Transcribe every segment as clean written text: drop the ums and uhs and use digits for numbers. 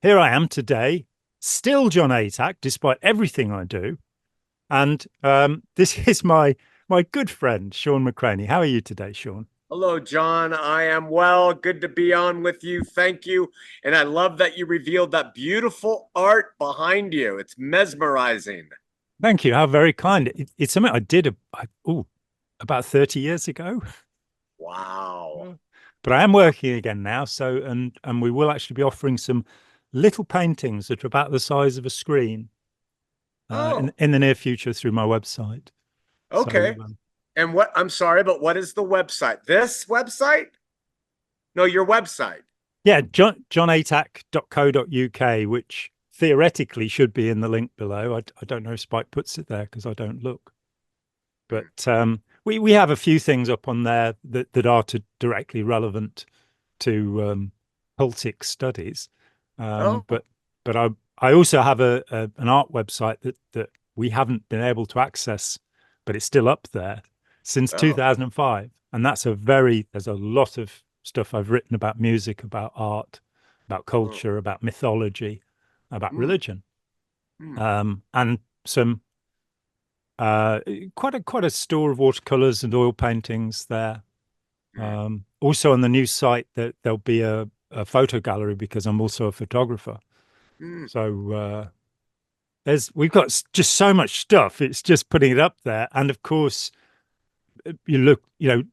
here I am today, still John Atack, despite everything I do. And this is my good friend, Shawn McCraney. How are you today, Shawn? Hello, John. I am well. Good to be on with you. Thank you. And I love that you revealed that beautiful art behind you. It's mesmerizing. Thank you. How very kind. It's something I did about 30 years ago. Wow. Mm. But I am working again now. So, and we will actually be offering some little paintings that are about the size of a screen Oh, in the near future through my website. So, okay. And I'm sorry, but what is the website? This website? No, your website. yeah, johnatack.co.uk, which theoretically should be in the link below. I don't know if Spike puts it there because I don't look. But we have a few things up on there that are directly relevant to cultic studies. Oh, But I also have an art website that we haven't been able to access, but it's still up there since oh. 2005. And there's a lot of stuff I've written about music, about art, about Mm, culture, about mythology, about mm, religion, mm, and some uh, quite a store of watercolors and oil paintings there. mm, Also on the new site that there'll be a photo gallery because I'm also a photographer. mm. So we've got just so much stuff. It's just putting it up there, and of course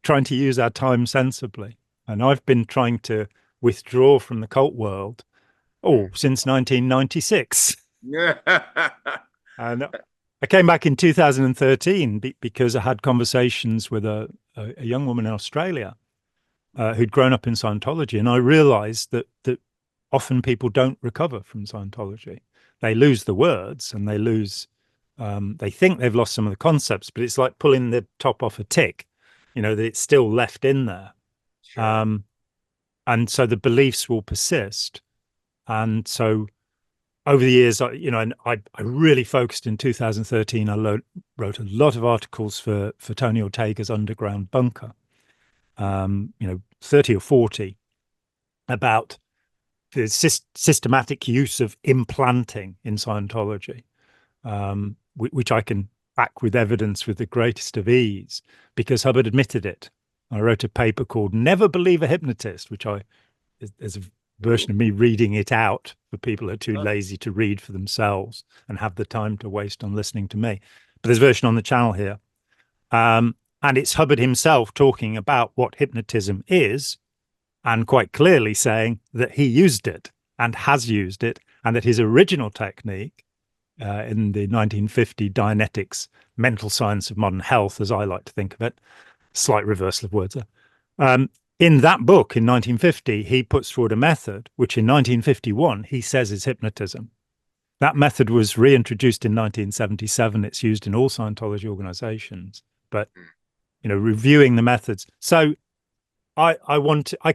trying to use our time sensibly. And I've been trying to withdraw from the cult world since 1996. Yeah. And I came back in 2013 because I had conversations with a young woman in Australia who'd grown up in Scientology, and I realized that often people don't recover from Scientology. They lose the words and they think they've lost some of the concepts, but it's like pulling the top off a tick, that it's still left in there. Sure. Um, and so the beliefs will persist. And so over the years, I really focused in 2013. I wrote a lot of articles for Tony Ortega's Underground Bunker, 30 or 40 about the systematic use of implanting in Scientology, which I can back with evidence with the greatest of ease because Hubbard admitted it. I wrote a paper called Never Believe a Hypnotist, which is a Ooh. version of me reading it out for people who are too Huh. lazy to read for themselves and have the time to waste on listening to me. But there's a version on the channel here. And it's Hubbard himself talking about what hypnotism is and quite clearly saying that he used it and has used it, and that his original technique in the 1950 Dianetics, mental science of modern health, as I like to think of it, slight reversal of words there. In that book in 1950, he puts forward a method which in 1951 he says is hypnotism. That method was reintroduced in 1977. It's used in all Scientology organizations, but reviewing the methods. So I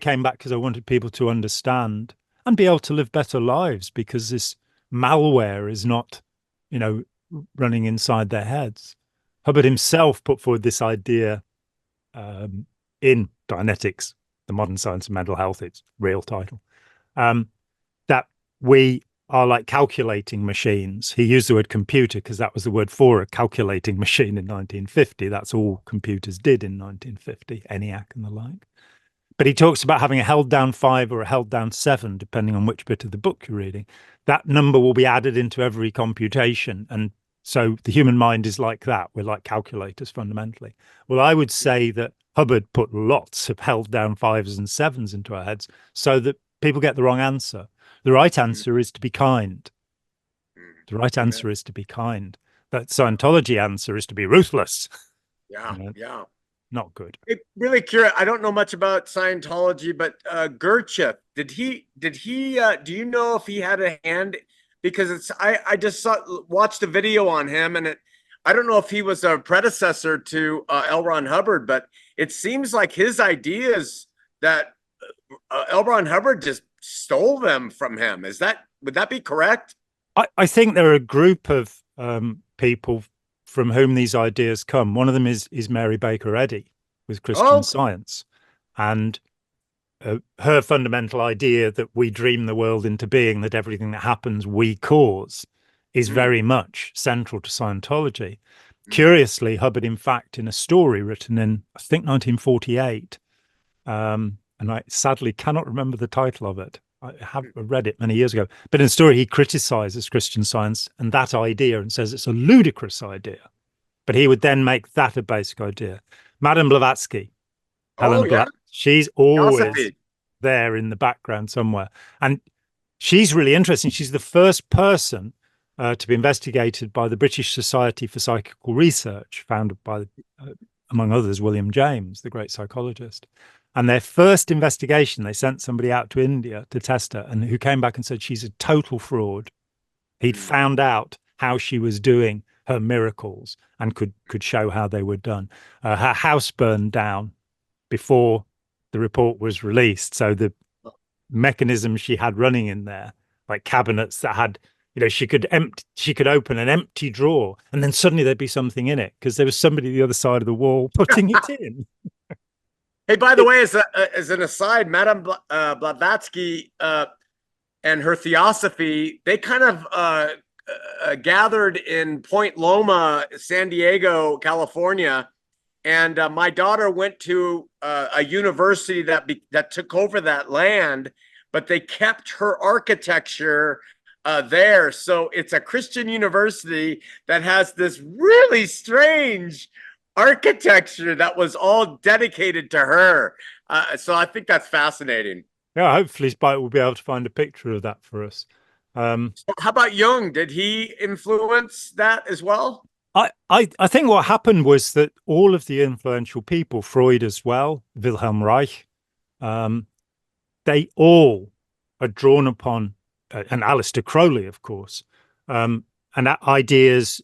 came back because I wanted people to understand and be able to live better lives because this malware is not, you know, running inside their heads. Hubbard himself put forward this idea in Dianetics, the modern science of mental health, its real title, um, that we are like calculating machines. He used the word computer because that was the word for a calculating machine in 1950. That's all computers did in 1950, ENIAC and the like. But he talks about having a held down 5 or a held down 7, depending on which bit of the book you're reading. That number will be added into every computation. And so the human mind is like that. We're like calculators fundamentally. Well, I would say that Hubbard put lots of held down 5s and 7s into our heads so that people get the wrong answer. The right Mm, answer is to be kind. mm. The right Okay. answer is to be kind. That Scientology answer is to be ruthless. Yeah, yeah. Not good. Really curious. I don't know much about Scientology, but Gurdjieff, did he do you know if he had a hand? Because I just watched a video on him, and I don't know if he was a predecessor to L. Ron Hubbard, but it seems like his ideas that L. Ron Hubbard just stole them from him. Would that be correct? I think there are a group of people from whom these ideas come. One of them is Mary Baker Eddy with Christian Oh, Science, and her fundamental idea that we dream the world into being, that everything that happens we cause, is very much central to Scientology. Curiously, Hubbard, in fact, in a story written in, I think, 1948, and I sadly cannot remember the title of it. I have read it many years ago, but in a story he criticizes Christian Science and that idea and says it's a ludicrous idea. But he would then make that a basic idea. Madame Blavatsky, Helen Black, she's always there in the background somewhere. And she's really interesting. She's the first person to be investigated by the British Society for Psychical Research, founded by, among others, William James, the great psychologist. And their first investigation, they sent somebody out to India to test her, and who came back and said she's a total fraud. He'd found out how she was doing her miracles and could show how they were done. Her house burned down before the report was released. So the mechanism she had running in there, like cabinets that had, she could open an empty drawer and then suddenly there'd be something in it because there was somebody at the other side of the wall putting it in. Hey, by the way, as an aside, Madame Blavatsky and her theosophy, they kind of gathered in Point Loma, San Diego, California. And my daughter went to a university that took over that land, but they kept her architecture there. So it's a Christian university that has this really strange architecture that was all dedicated to her. So I think that's fascinating. Yeah, hopefully Spike will be able to find a picture of that for us. So how about Jung? Did he influence that as well? I think what happened was that all of the influential people, Freud as well, Wilhelm Reich, they all are drawn upon, and Aleister Crowley, of course, and that ideas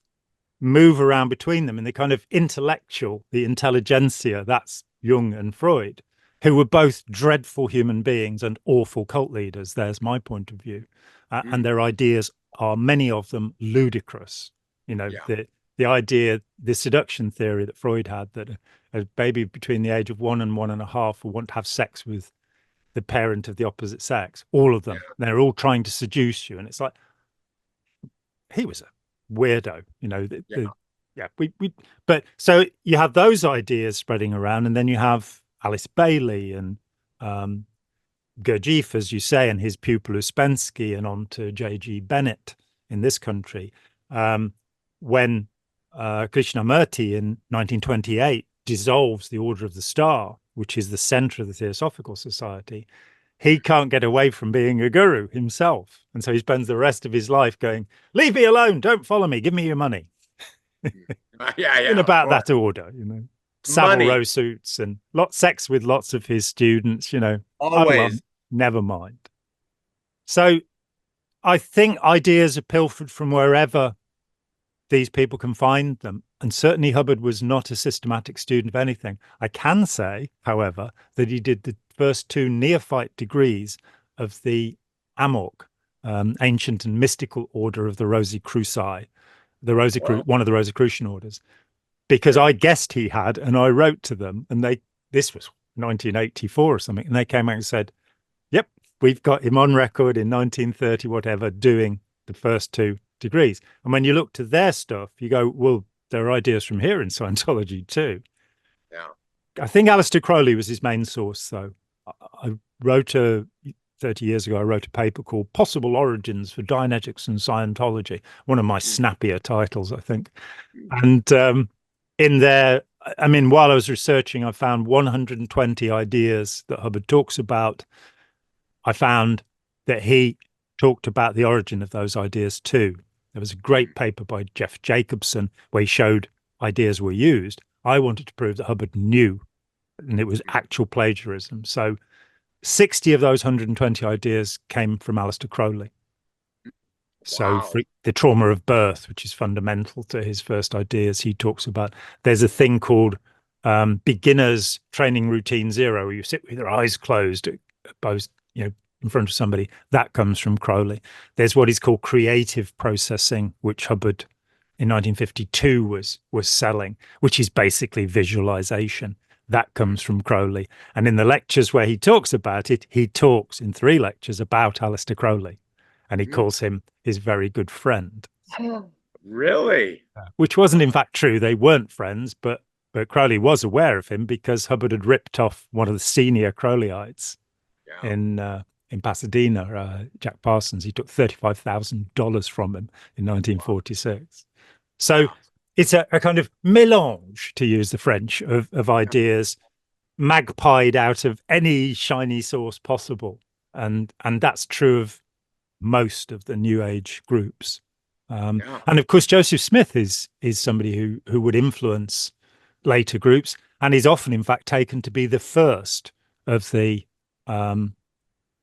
move around between them in the kind of intellectual, the intelligentsia, that's Jung and Freud, who were both dreadful human beings and awful cult leaders. There's my point of view. And their ideas are, many of them, ludicrous. The idea, the seduction theory that Freud had, that a baby between the age of 1 and 1.5 will want to have sex with the parent of the opposite sex, all of them. They're all trying to seduce you. And it's like, he was a weirdo, but so you have those ideas spreading around, and then you have Alice Bailey and Gurdjieff, as you say, and his pupil Uspensky, and on to J.G. Bennett in this country. When Krishnamurti in 1928 dissolves the Order of the Star, which is the center of the Theosophical Society, he can't get away from being a guru himself. And so he spends the rest of his life going, leave me alone, don't follow me, give me your money. In about that order, Savile Row suits and sex with lots of his students, always. Never mind. So I think ideas are pilfered from wherever these people can find them. And certainly Hubbard was not a systematic student of anything. I can say, however, that he did the first 2 neophyte degrees of the Amok, ancient and mystical order of the Rosicruci, one of the Rosicrucian orders, because I guessed he had, and I wrote to them, and this was 1984 or something, and they came out and said, yep, we've got him on record in 1930, whatever, doing the first 2 degrees. And when you look to their stuff, you go, well, there are ideas from here in Scientology too. Yeah. I think Aleister Crowley was his main source, though. I wrote 30 years ago, I wrote a paper called Possible Origins for Dianetics and Scientology, one of my snappier titles, I think. And in there, while I was researching, I found 120 ideas that Hubbard talks about. I found that he talked about the origin of those ideas too. There was a great paper by Jeff Jacobson where he showed ideas were used. I wanted to prove that Hubbard knew, and it was actual plagiarism. So 60 of those 120 ideas came from Aleister Crowley. So for the trauma of birth, which is fundamental to his first ideas, he talks about, there's a thing called beginner's training routine 0, where you sit with your eyes closed, both, in front of somebody. That comes from Crowley. There's what is called creative processing, which Hubbard in 1952 was selling, which is basically visualization. that comes from Crowley. And in the lectures where he talks about it, he talks in 3 lectures about Aleister Crowley, and he calls him his very good friend. Really? Which wasn't in fact true. They weren't friends, but Crowley was aware of him because Hubbard had ripped off one of the senior Crowleyites in Pasadena, Jack Parsons. He took $35,000 from him in 1946. So it's a kind of mélange, to use the French, of ideas magpied out of any shiny source possible. And that's true of most of the New Age groups. And of course, Joseph Smith is somebody who would influence later groups, and is often, in fact, taken to be the first of the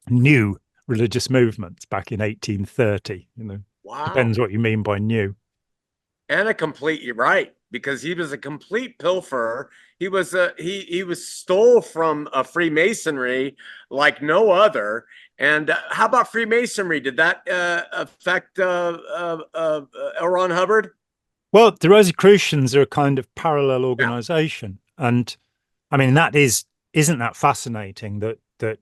new religious movements back in 1830. Depends what you mean by new. And completely right, because he was a complete pilferer. He was stole from Freemasonry like no other. And how about Freemasonry? Did that affect L. Ron Hubbard? Well, the Rosicrucians are a kind of parallel organization. And I mean, isn't that fascinating that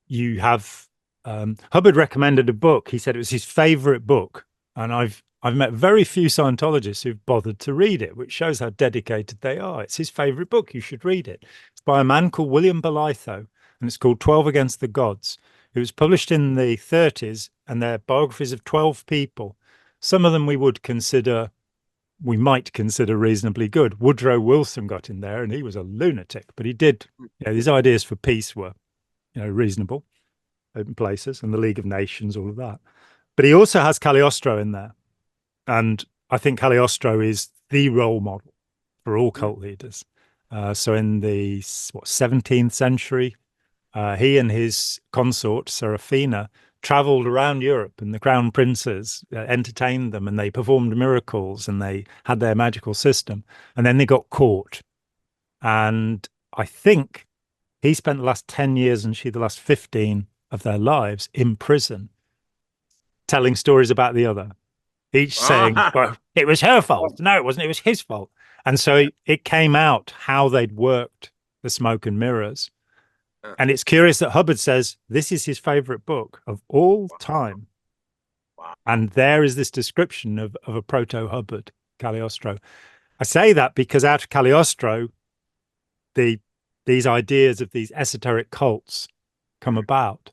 you have Hubbard recommended a book. He said it was his favorite book. And I've met very few Scientologists who've bothered to read it, which shows how dedicated they are. It's his favorite book. You should read it. It's by a man called William Bolitho, and it's called 12 Against the Gods. It was published in the 30s, and they're biographies of 12 people. Some of them we might consider reasonably good. Woodrow Wilson got in there, and he was a lunatic, but he did, his ideas for peace were, reasonable in places, and the League of Nations, all of that. But he also has Cagliostro in there. And I think Cagliostro is the role model for all cult leaders. So in the 17th century, he and his consort, Serafina, traveled around Europe, and the crown princes entertained them, and they performed miracles, and they had their magical system. And then they got caught. And I think he spent the last 10 years and she the last 15 of their lives in prison, telling stories about the other, each saying, well, it was her fault. No, it wasn't. It was his fault. And so it came out how they'd worked the smoke and mirrors. And it's curious that Hubbard says this is his favorite book of all time. And there is this description of a proto-Hubbard, Cagliostro. I say that because out of Cagliostro, these ideas of these esoteric cults come about.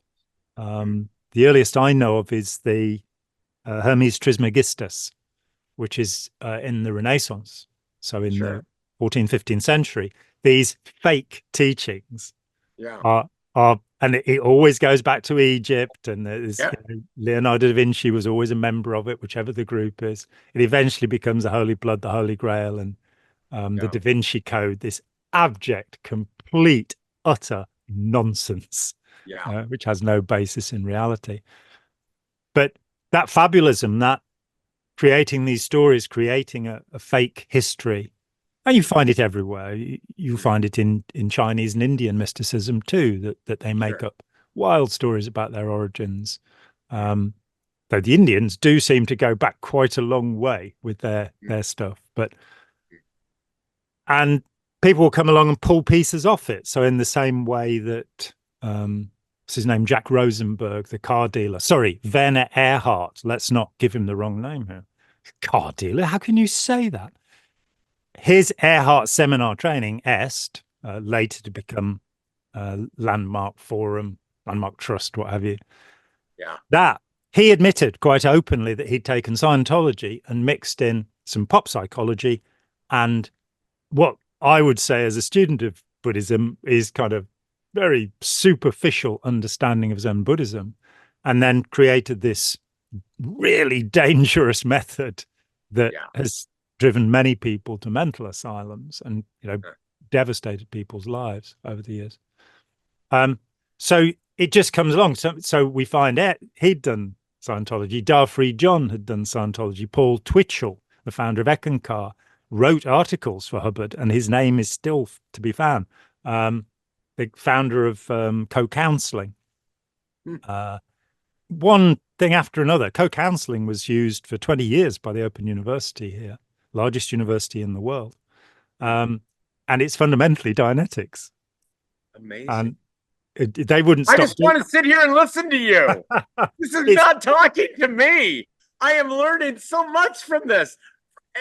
The earliest I know of is the Hermes Trismegistus, which is in the Renaissance. So in the 14th, 15th century, these fake teachings are and it always goes back to Egypt, and Leonardo da Vinci was always a member of it, whichever the group is. It eventually becomes the Holy Blood, the Holy Grail, and the Da Vinci Code, this abject, complete, utter nonsense, which has no basis in reality. But that fabulism, that creating these stories, creating a fake history, and you find it everywhere. You find it in Chinese and Indian mysticism too, that they make up wild stories about their origins. Though the Indians do seem to go back quite a long way with their stuff. And people will come along and pull pieces off it. So in the same way that what's his name? Jack Rosenberg, the car dealer. Sorry, Werner Erhard. Let's not give him the wrong name here. Car dealer? How can you say that? His Erhard seminar training, EST, later to become Landmark Forum, Landmark Trust, what have you. That he admitted quite openly that he'd taken Scientology and mixed in some pop psychology and what I would say as a student of Buddhism is kind of very superficial understanding of Zen Buddhism, and then created this really dangerous method that has driven many people to mental asylums and devastated people's lives over the years. So it just comes along. So we find out he'd done Scientology. Darfree John had done Scientology. Paul Twitchell, the founder of Eckankar, wrote articles for Hubbard, and his name is still to be found. The founder of co-counseling. One thing after another. Co-counseling was used for 20 years by the Open University here, largest university in the world. and it's fundamentally Dianetics. Amazing. And they wouldn't I stop. just want to sit here and listen to you. This is not talking to me. I am learning so much from this.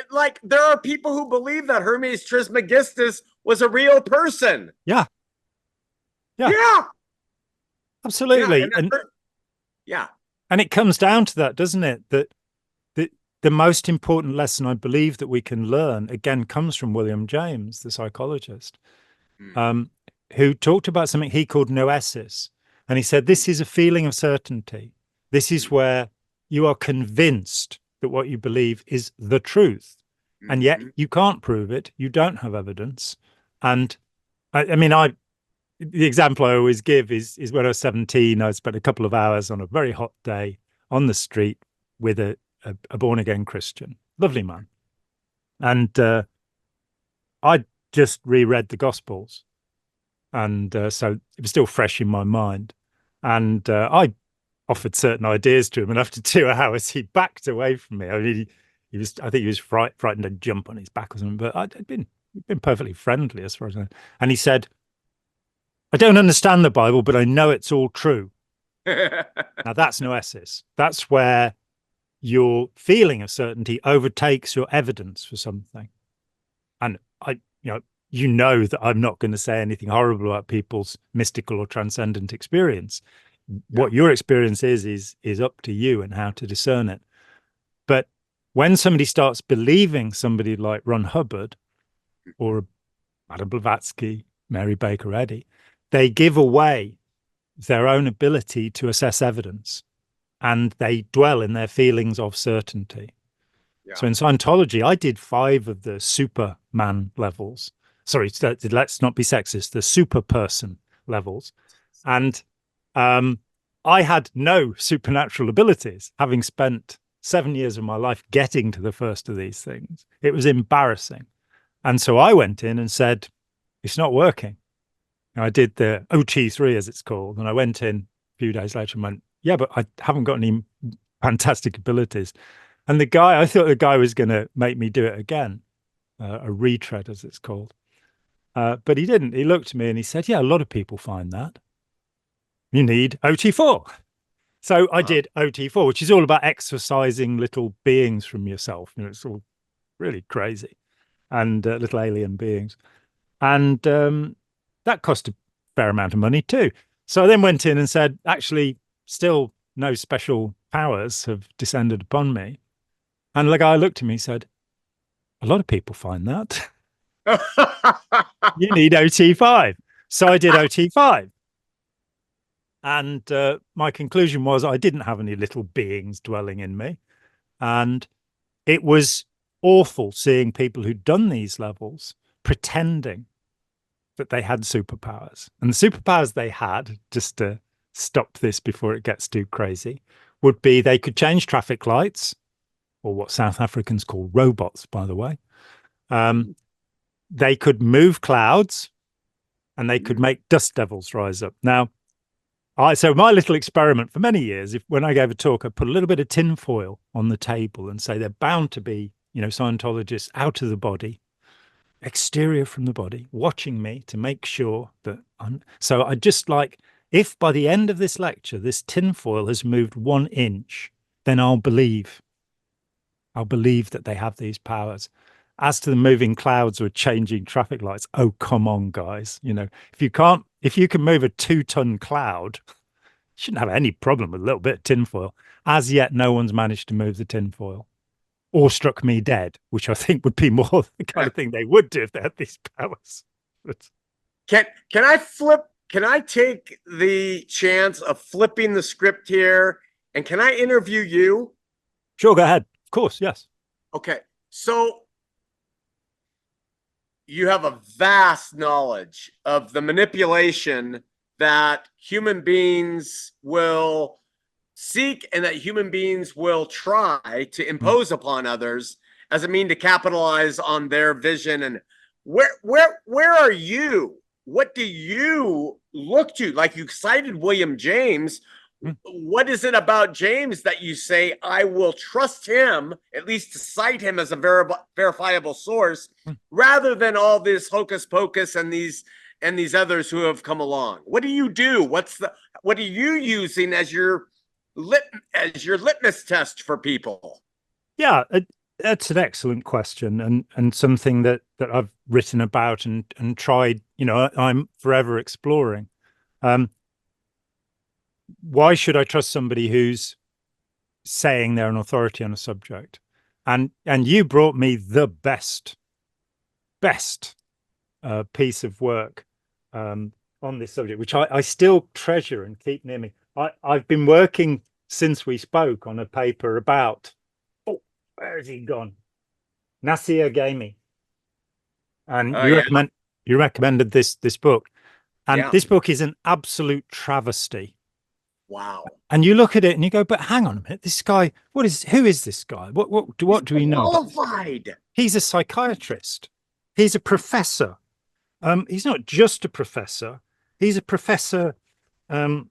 Like, there are people who believe that Hermes Trismegistus was a real person. Yeah. Absolutely. Yeah. And it comes down to that, doesn't it? That the most important lesson I believe that we can learn, again, comes from William James, the psychologist, who talked about something he called noesis. And he said, this is a feeling of certainty. This is where you are convinced that what you believe is the truth. And yet you can't prove it. You don't have evidence. And I mean, the example I always give is when I was 17, I spent a couple of hours on a very hot day on the street with a born-again Christian, lovely man. And I just reread the Gospels. And so it was still fresh in my mind. And I offered certain ideas to him. And after 2 hours, he backed away from me. I mean, I think he was frightened to jump on his back or something, but I'd been perfectly friendly as far as I know. And he said, I don't understand the Bible, but I know it's all true. Now that's noesis. That's where your feeling of certainty overtakes your evidence for something. And you know that I'm not going to say anything horrible about people's mystical or transcendent experience. What your experience is up to you and how to discern it. But when somebody starts believing somebody like Ron Hubbard or Madame Blavatsky, Mary Baker Eddy, they give away their own ability to assess evidence, and they dwell in their feelings of certainty. Yeah. So in Scientology, I did 5 of the Superman levels. Sorry, let's not be sexist, the super person levels. And I had no supernatural abilities, having spent 7 years of my life getting to the first of these things. It was embarrassing. And so I went in and said, it's not working. And I did the OT3, as it's called. And I went in a few days later and went, yeah, but I haven't got any fantastic abilities. And I thought the guy was going to make me do it again, a retread, as it's called. But he didn't. He looked at me and he said, yeah, a lot of people find that. You need OT4. So I did OT4, which is all about exercising little beings from yourself. It's all really crazy. And little alien beings. And that cost a fair amount of money too. So I then went in and said, actually, still no special powers have descended upon me. And the guy looked at me and said, a lot of people find that. You need OT5. So I did OT5. And my conclusion was I didn't have any little beings dwelling in me. And it was awful seeing people who'd done these levels pretending that they had superpowers. And the superpowers they had, just to stop this before it gets too crazy, would be they could change traffic lights, or what South Africans call robots, by the way. They could move clouds, and they could make dust devils rise up. Now, so my little experiment for many years, when I gave a talk, I put a little bit of tin foil on the table and say they're bound to be, Scientologists out of the body, exterior from the body, watching me to make sure that so I just if by the end of this lecture, this tin foil has moved 1 inch, then I'll believe that they have these powers. As to the moving clouds or changing traffic lights, oh, come on, guys. If you can move a 2-ton cloud, you shouldn't have any problem with a little bit of tinfoil. As yet, no one's managed to move the tinfoil or struck me dead, which I think would be more the kind of thing they would do if they had these powers. Can I take the chance of flipping the script here? And can I interview you? Sure, go ahead. Of course, yes. Okay. So you have a vast knowledge of the manipulation that human beings will seek and that human beings will try to impose upon others as a mean to capitalize on their vision. And where are you? What do you look to? Like, you cited William James. what is it about James that you say I will trust him, at least to cite him as a verifiable source, rather than all this hocus pocus and these others who have come along? What do you do? What are you using as your litmus test for people? Yeah, that's an excellent question, and something that I've written about and tried. I'm forever exploring. Why should I trust somebody who's saying they're an authority on a subject? And you brought me the best piece of work on this subject, which I still treasure and keep near me. I've been working since we spoke on a paper about, where has he gone? Nasir Gamey. And you recommended this book. And this book is an absolute travesty. Wow. And you look at it and you go, but hang on a minute, this guy, who is this guy? What do we know? Qualified. He's a psychiatrist. He's a professor. He's not just a professor. He's a professor. Where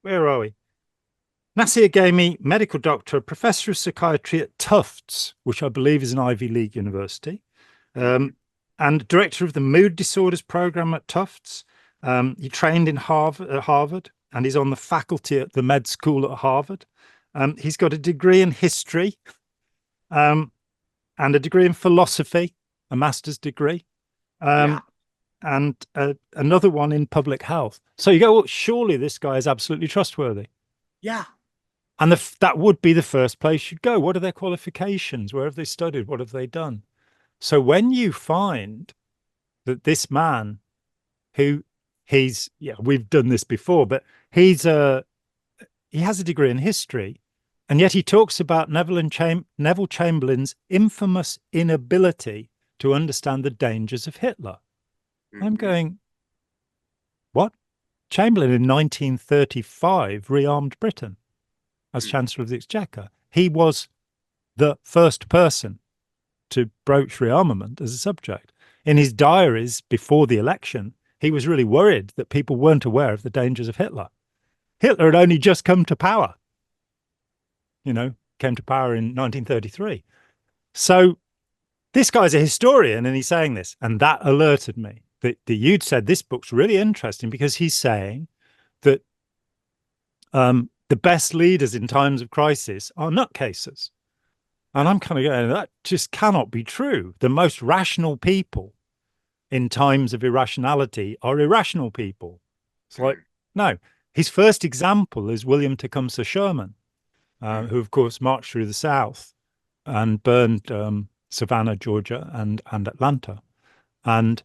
are we? Nasir Gamey, medical doctor, professor of psychiatry at Tufts, which I believe is an Ivy League university, and director of the mood disorders program at Tufts. He trained in Harvard, and he's on the faculty at the med school at Harvard. He's got a degree in history, and a degree in philosophy, a master's degree, and another one in public health. So you go, well, surely this guy is absolutely trustworthy. Yeah. And that would be the first place you'd go. What are their qualifications? Where have they studied? What have they done? So when you find that this man, we've done this before, but he has a degree in history, and yet he talks about Neville Chamberlain's infamous inability to understand the dangers of Hitler. I'm going, what? Chamberlain in 1935 rearmed Britain as Chancellor of the Exchequer. He was the first person to broach rearmament as a subject. In his diaries before the election, he was really worried that people weren't aware of the dangers of Hitler. Hitler had only just come to power, came to power in 1933. So this guy's a historian and he's saying this, and that alerted me that you'd said this book's really interesting because he's saying that the best leaders in times of crisis are nutcases. And I'm kind of going, that just cannot be true. The most rational people in times of irrationality are irrational people. It's like, no. His first example is William Tecumseh Sherman, who, of course, marched through the South and burned Savannah, Georgia, and Atlanta. And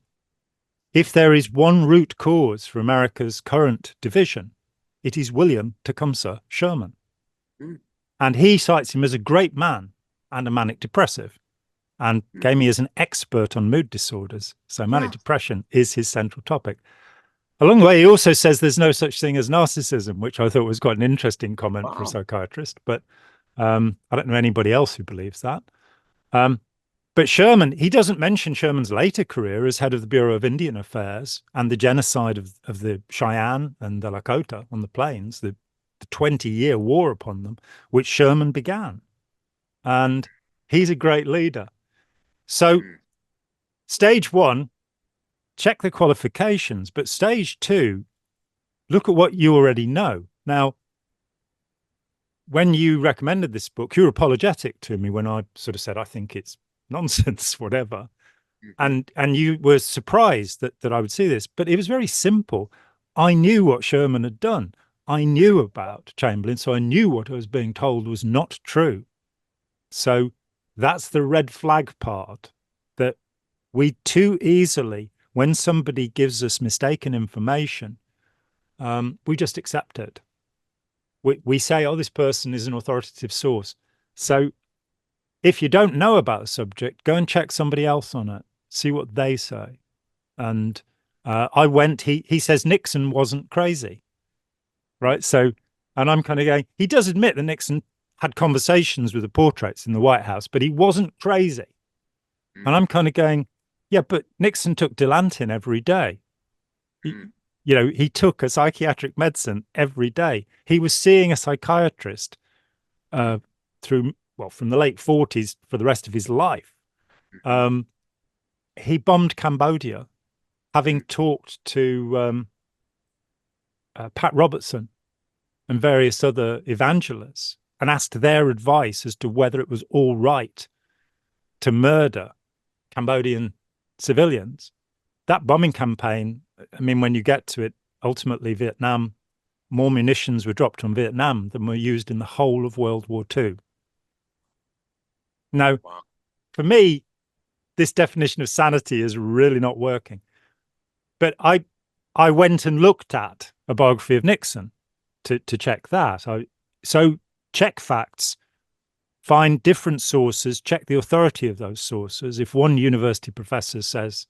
if there is one root cause for America's current division, it is William Tecumseh Sherman. And he cites him as a great man and a manic depressive, and Gamey is an expert on mood disorders. So manic depression is his central topic. Along the way, he also says there's no such thing as narcissism, which I thought was quite an interesting comment for a psychiatrist. But I don't know anybody else who believes that. But Sherman, he doesn't mention Sherman's later career as head of the Bureau of Indian Affairs and the genocide of the Cheyenne and the Lakota on the plains, the 20-year war upon them, which Sherman began. And he's a great leader. So stage one, check the qualifications. But stage two, look at what you already know. Now, when you recommended this book, you were apologetic to me when I sort of said, I think it's nonsense, whatever. And you were surprised that I would see this. But it was very simple. I knew what Sherman had done. I knew about Chamberlain, so I knew what I was being told was not true. So that's the red flag part, that we too easily, when somebody gives us mistaken information, we just accept it. We say, oh, this person is an authoritative source. So if you don't know about a subject, go and check somebody else on it, see what they say. And he says Nixon wasn't crazy, right? So, and I'm kind of going, he does admit that Nixon had conversations with the portraits in the White House, but he wasn't crazy. And I'm kind of going, yeah, but Nixon took Dilantin every day. He took a psychiatric medicine every day. He was seeing a psychiatrist through, well, from the late 40s for the rest of his life. He bombed Cambodia, having talked to Pat Robertson and various other evangelists and asked their advice as to whether it was all right to murder Cambodian civilians. That bombing campaign, I mean, when you get to it, ultimately Vietnam, more munitions were dropped on Vietnam than were used in the whole of World War II. Now, for me, this definition of sanity is really not working. But I went and looked at a biography of Nixon to check that. So check facts, find different sources, check the authority of those sources. If one university professor says,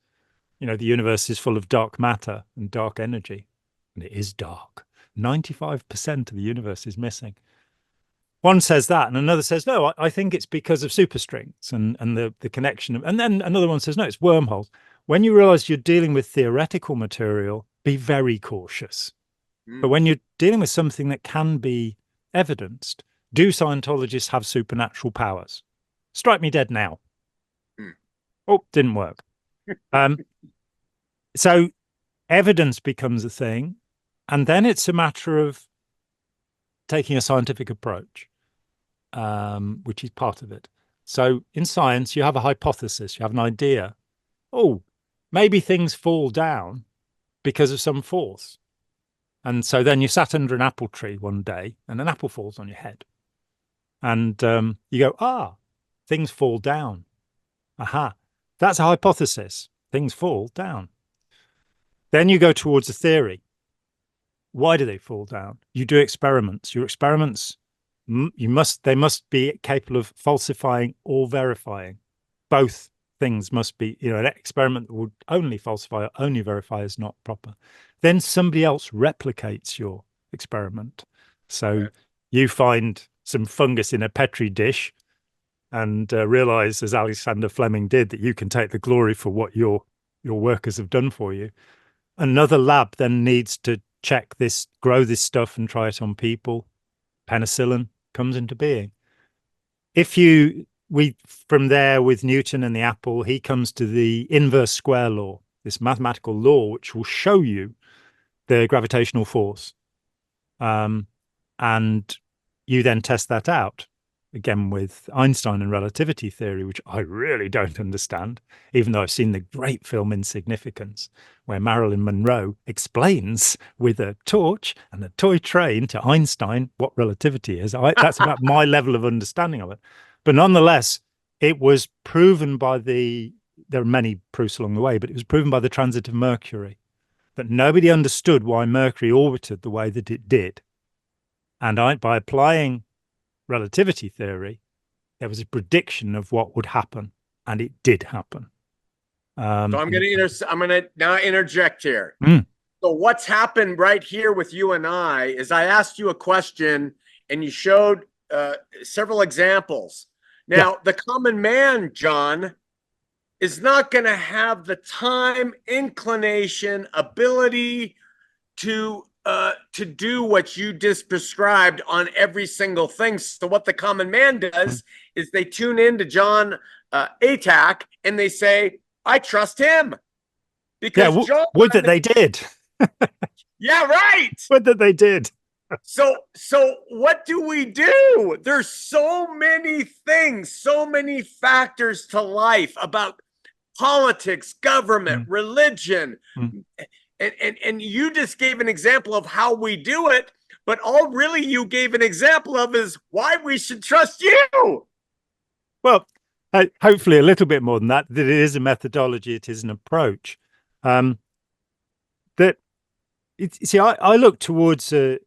the universe is full of dark matter and dark energy, and it is dark, 95% of the universe is missing. One says that, and another says, no, I think it's because of superstrings and the connection. And then another one says, no, it's wormholes. When you realize you're dealing with theoretical material, be very cautious. But when you're dealing with something that can be evidenced, do Scientologists have supernatural powers? Strike me dead now. Oh, didn't work. So evidence becomes a thing, and then it's a matter of taking a scientific approach, which is part of it. So in science, you have a hypothesis, you have an idea. Oh, maybe things fall down because of some force. And so then you sat under an apple tree one day and an apple falls on your head. And you go, things fall down. Aha, that's a hypothesis. Things fall down. Then you go towards a theory. Why do they fall down? You do experiments. Your experiments, they must be capable of falsifying or verifying. Both things must be, an experiment that would only falsify or only verify is not proper. Then somebody else replicates your experiment. So you find some fungus in a Petri dish and realize, as Alexander Fleming did, that you can take the glory for what your workers have done for you. Another lab then needs to check this, grow this stuff and try it on people. Penicillin comes into being. From there with Newton and the apple, he comes to the inverse square law, this mathematical law, which will show you the gravitational force. And you then test that out, again, with Einstein and relativity theory, which I really don't understand, even though I've seen the great film Insignificance, where Marilyn Monroe explains with a torch and a toy train to Einstein what relativity is. That's about my level of understanding of it. But nonetheless, it was proven there are many proofs along the way, but it was proven by the transit of Mercury, that nobody understood why Mercury orbited the way that it did. And by applying relativity theory, there was a prediction of what would happen, and it did happen. So I'm going to now interject here. So what's happened right here with you and I is I asked you a question and you showed several examples. Now, the common man, John, is not going to have the time, inclination, ability to do what you just prescribed on every single thing. So what the common man does is they tune in to John Atack and they say, I trust him. Because John, would that they did. Yeah, right. Would that they did. So what do we do? There's so many things, so many factors to life about politics, government, religion. And you just gave an example of how we do it, but all really you gave an example of is why we should trust you. Well, hopefully a little bit more than that, that it is a methodology, it is an approach. I look towards a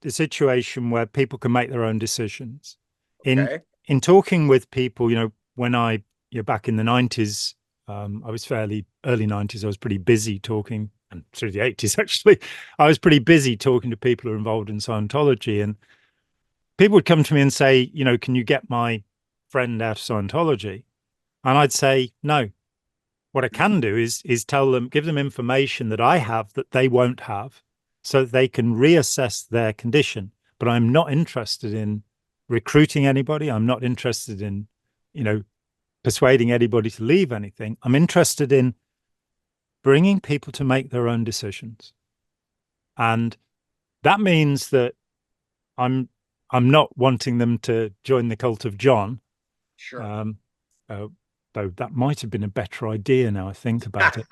situation where people can make their own decisions. In talking with people, when back in the 90s, I was fairly early 90s, I was pretty busy talking, and through the 80s actually, I was pretty busy talking to people who are involved in Scientology, and people would come to me and say, can you get my friend out of Scientology? And I'd say, no, What I can do is tell them, give them information that I have that they won't have, so that they can reassess their condition. But I'm not interested in recruiting anybody. I'm not interested in, persuading anybody to leave anything. I'm interested in bringing people to make their own decisions. And that means that I'm not wanting them to join the cult of John. Sure. Though that might have been a better idea now I think about it.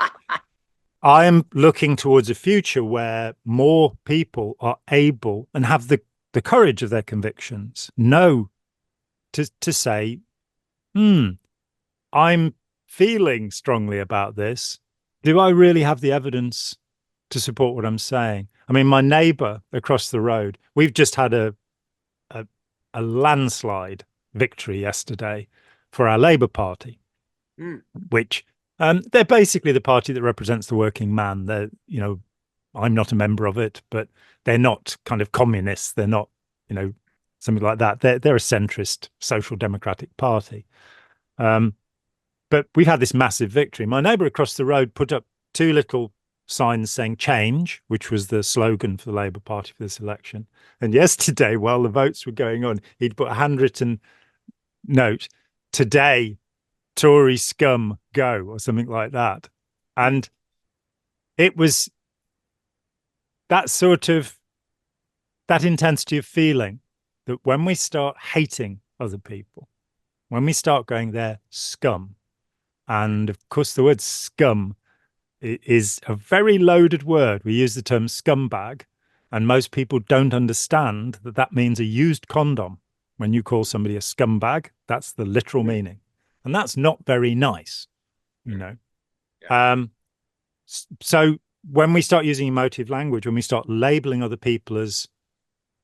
I am looking towards a future where more people are able and have the courage of their convictions, know to say, I'm feeling strongly about this. Do I really have the evidence to support what I'm saying? I mean, my neighbor across the road, we've just had a landslide victory yesterday for our Labour Party, which they're basically the party that represents the working man. They're, I'm not a member of it, but they're not kind of communists. They're not, something like that. They're a centrist social democratic party. But we've had this massive victory. My neighbor across the road put up two little signs saying change, which was the slogan for the Labour Party for this election. And yesterday, while the votes were going on, he'd put a handwritten note, today, Tory scum go, or something like that. And it was that intensity of feeling that when we start hating other people, when we start going, they're scum, and of course the word scum is a very loaded word. We use the term scumbag, and most people don't understand that that means a used condom. When you call somebody a scumbag, that's the literal meaning. And that's not very nice, Yeah. So when we start using emotive language, when we start labeling other people as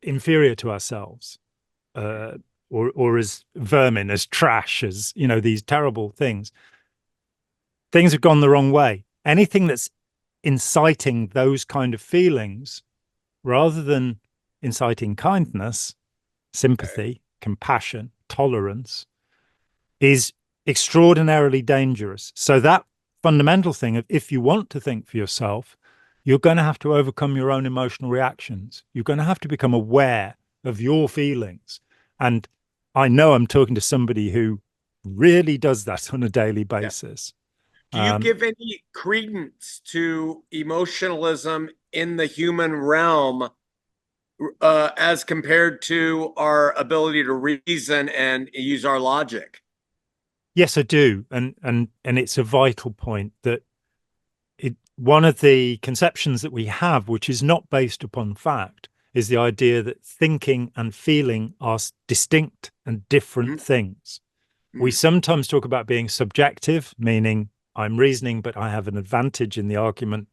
inferior to ourselves, or as vermin, as trash, as, these terrible things have gone the wrong way. Anything that's inciting those kind of feelings, rather than inciting kindness, sympathy, compassion, tolerance, is extraordinarily dangerous. So that fundamental thing of, if you want to think for yourself, you're going to have to overcome your own emotional reactions. You're going to have to become aware of your feelings. And I know I'm talking to somebody who really does that on a daily basis. Do you give any credence to emotionalism in the human realm as compared to our ability to reason and use our logic? Yes, I do. And it's a vital point that one of the conceptions that we have, which is not based upon fact, is the idea that thinking and feeling are distinct and different things. We sometimes talk about being subjective, meaning I'm reasoning, but I have an advantage in the argument,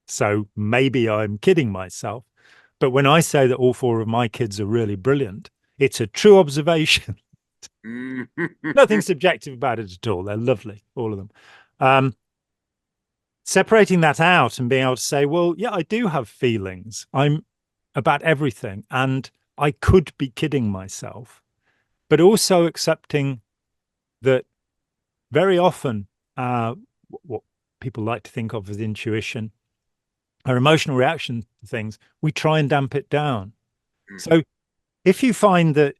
so maybe I'm kidding myself. But when I say that all four of my kids are really brilliant, it's a true observation. Nothing subjective about it at all. They're lovely, all of them. Separating that out and being able to say, well, yeah, I do have feelings. I'm about everything, and I could be kidding myself, but also accepting that very often what people like to think of as intuition, our emotional reaction to things, we try and damp it down. So if you find that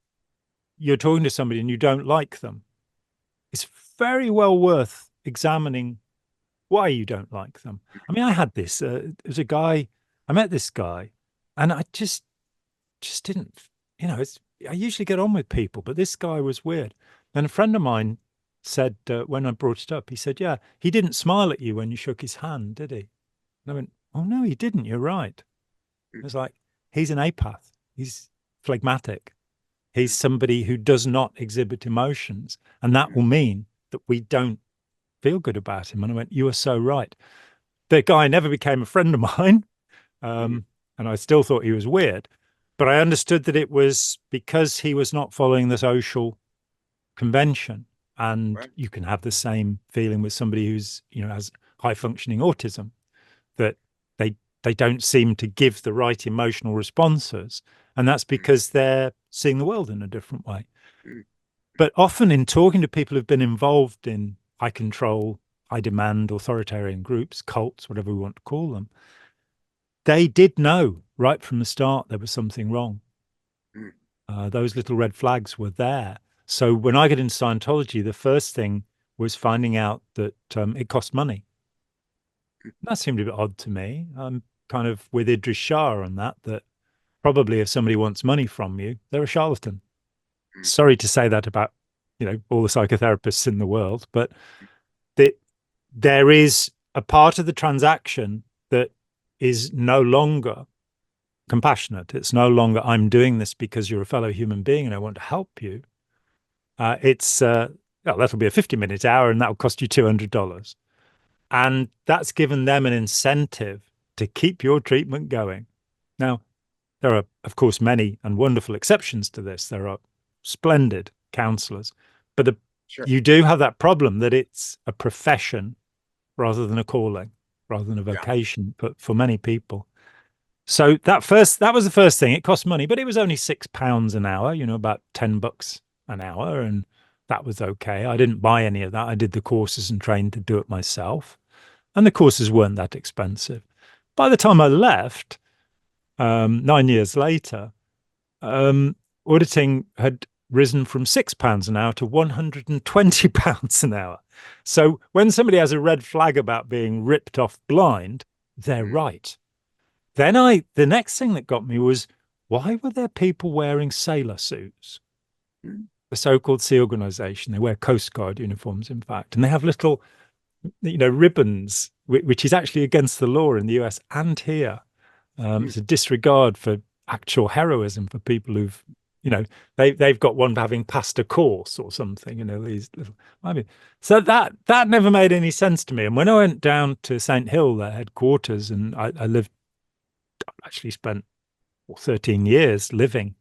you're talking to somebody and you don't like them, it's very well worth examining why you don't like them. I mean, I had this, there's a guy, I met this guy, and I just didn't, I usually get on with people, but this guy was weird. And a friend of mine said, when I brought it up, he said, yeah, he didn't smile at you when you shook his hand, did he? And I went, oh, no, he didn't. You're right. It was like, he's an apath. He's phlegmatic. He's somebody who does not exhibit emotions. And that will mean that we don't feel good about him. And I went, you are so right. The guy never became a friend of mine. And I still thought he was weird. But I understood that it was because he was not following the social convention. And you can have the same feeling with somebody who's, has high functioning autism, that they don't seem to give the right emotional responses. And that's because they're seeing the world in a different way. But often in talking to people who've been involved in high control high demand authoritarian groups, cults, whatever we want to call them, they did know right from the start there was something wrong. Those little red flags were there. So when I got into Scientology, the first thing was finding out that it cost money. That seemed a bit odd to me. I'm kind of with Idris Shah on that probably if somebody wants money from you, they're a charlatan. Sorry to say that about, all the psychotherapists in the world, but there is a part of the transaction that is no longer compassionate. It's no longer, I'm doing this because you're a fellow human being and I want to help you. That'll be a 50-minute hour and that'll cost you $200. And that's given them an incentive to keep your treatment going. Now, there are, of course, many and wonderful exceptions to this. There are splendid counselors, but you do have that problem that it's a profession rather than a calling, rather than a vocation for many people. So that was the first thing. It cost money, but it was only £6 an hour, about $10 an hour. And that was okay. I didn't buy any of that. I did the courses and trained to do it myself. And the courses weren't that expensive. By the time I left, 9 years later, auditing had risen from £6 an hour to £120 an hour. So when somebody has a red flag about being ripped off blind, they're right. Then the next thing that got me was, why were there people wearing sailor suits? The so-called sea organization, they wear Coast Guard uniforms, in fact, and they have little, ribbons, which is actually against the law in the US and here. It's a disregard for actual heroism for people who've, they've got one for having passed a course or something, these little, so that never made any sense to me. And when I went down to St. Hill, their headquarters, and I actually spent 13 years living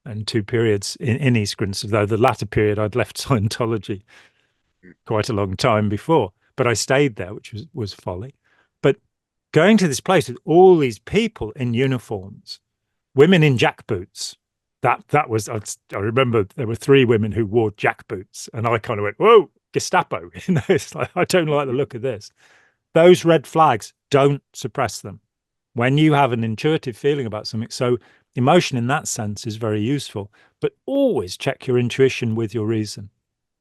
in two periods in East Grinstead, though the latter period I'd left Scientology quite a long time before, but I stayed there, which was folly. But going to this place with all these people in uniforms, women in jackboots, that was, I remember there were 3 women who wore jackboots, and I kind of went, whoa, Gestapo. It's like, I don't like the look of this. Those red flags, don't suppress them. When you have an intuitive feeling about something, so emotion in that sense is very useful, but always check your intuition with your reason.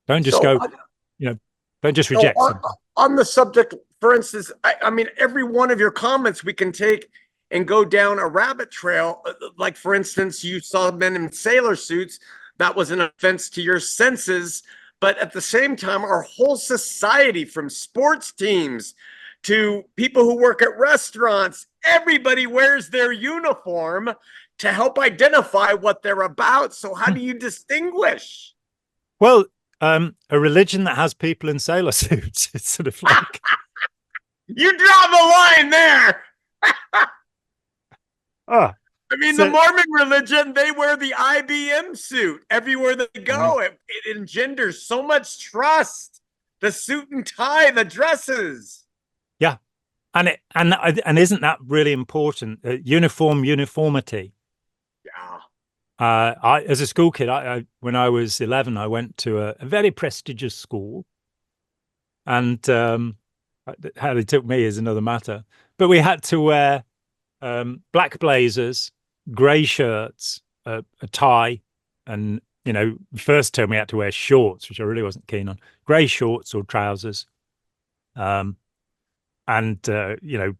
Don't just don't just reject something. On the subject, for instance, I mean, every one of your comments we can take and go down a rabbit trail. Like, for instance, you saw men in sailor suits. That was an offense to your senses. But at the same time, our whole society, from sports teams to people who work at restaurants, everybody wears their uniform to help identify what they're about. So how do you distinguish? Well, a religion that has people in sailor suits, it's sort of like... You draw the line there. I mean, the Mormon religion, they wear the IBM suit everywhere they go. It engenders so much trust. The suit and tie, the dresses. Yeah. And isn't that really important? Uniformity. Yeah. As a school kid, when I was 11, I went to a very prestigious school, and how they took me is another matter. But we had to wear black blazers, grey shirts, a tie, and first term we had to wear shorts, which I really wasn't keen on. Grey shorts or trousers, and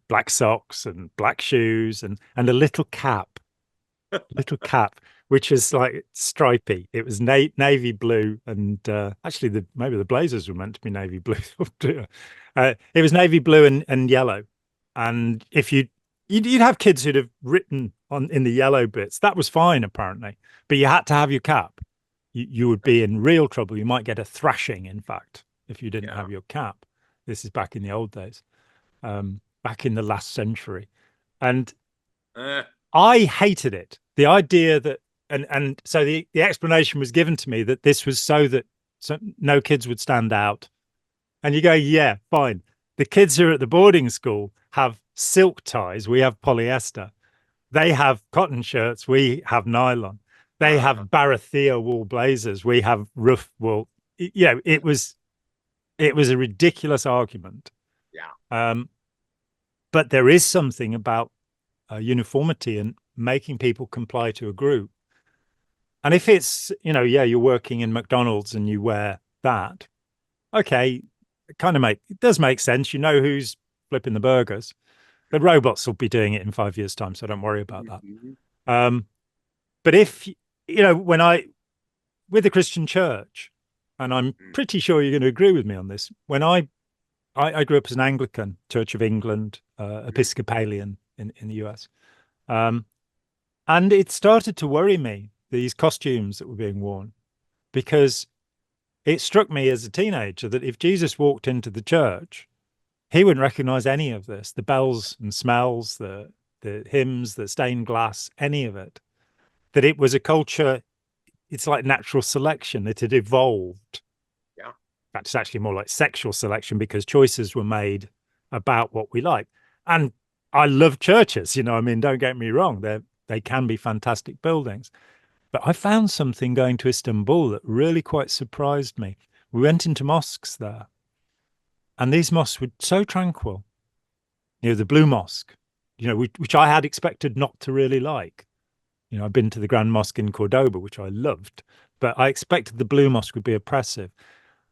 black socks and black shoes and a little cap, which was like stripy. It was navy blue, and actually maybe the blazers were meant to be navy blue. It was navy blue and yellow, and if you'd have kids who'd have written in the yellow bits, that was fine apparently, but you had to have your cap. You would be in real trouble. You might get a thrashing, in fact, if you didn't have your cap. This is back in the old days, back in the last century, and I hated it. The idea that, and so the explanation was given to me that this was so that no kids would stand out. And you go, yeah, fine. The kids who are at the boarding school have silk ties. We have polyester. They have cotton shirts. We have nylon. They have Barathea wool blazers. We have roof wool. It was It was a ridiculous argument. Yeah. But there is something about uniformity and making people comply to a group. And if it's, yeah, you're working in McDonald's and you wear that, okay, it does make sense. You know who's flipping the burgers. The robots will be doing it in 5 years' time, so don't worry about that. But if, with the Christian church, and I'm pretty sure you're going to agree with me on this, when I grew up as an Anglican, Church of England, Episcopalian in the US. And it started to worry me, these costumes that were being worn, because it struck me as a teenager that if Jesus walked into the church, he wouldn't recognize any of this, the bells and smells, the hymns, the stained glass, any of it. That it was a culture, it's like natural selection. It had evolved. Yeah. That's actually more like sexual selection because choices were made about what we like. And I love churches, don't get me wrong. They can be fantastic buildings. But I found something going to Istanbul that really quite surprised me. We went into mosques there, and these mosques were so tranquil. The Blue Mosque, which I had expected not to really like. I've been to the Grand Mosque in Cordoba, which I loved, but I expected the Blue Mosque would be oppressive.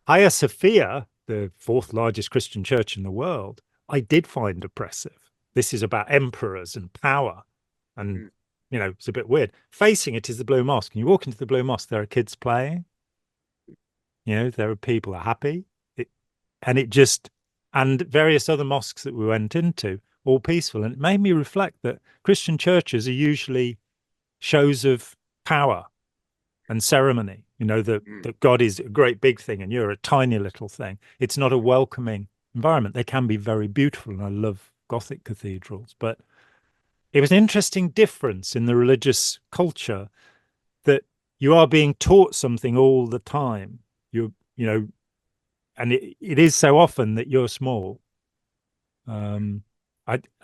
Hagia Sophia, the fourth largest Christian church in the world, I did find oppressive. This is about emperors and power. And, it's a bit weird. Facing it is the Blue Mosque. And you walk into the Blue Mosque, there are kids playing. There are people who are happy. And various other mosques that we went into, all peaceful. And it made me reflect that Christian churches are usually shows of power and ceremony, that God is a great big thing and you're a tiny little thing. It's not a welcoming environment. They can be very beautiful, and I love Gothic cathedrals, but it was an interesting difference in the religious culture that you are being taught something all the time. And it is so often that you're small. I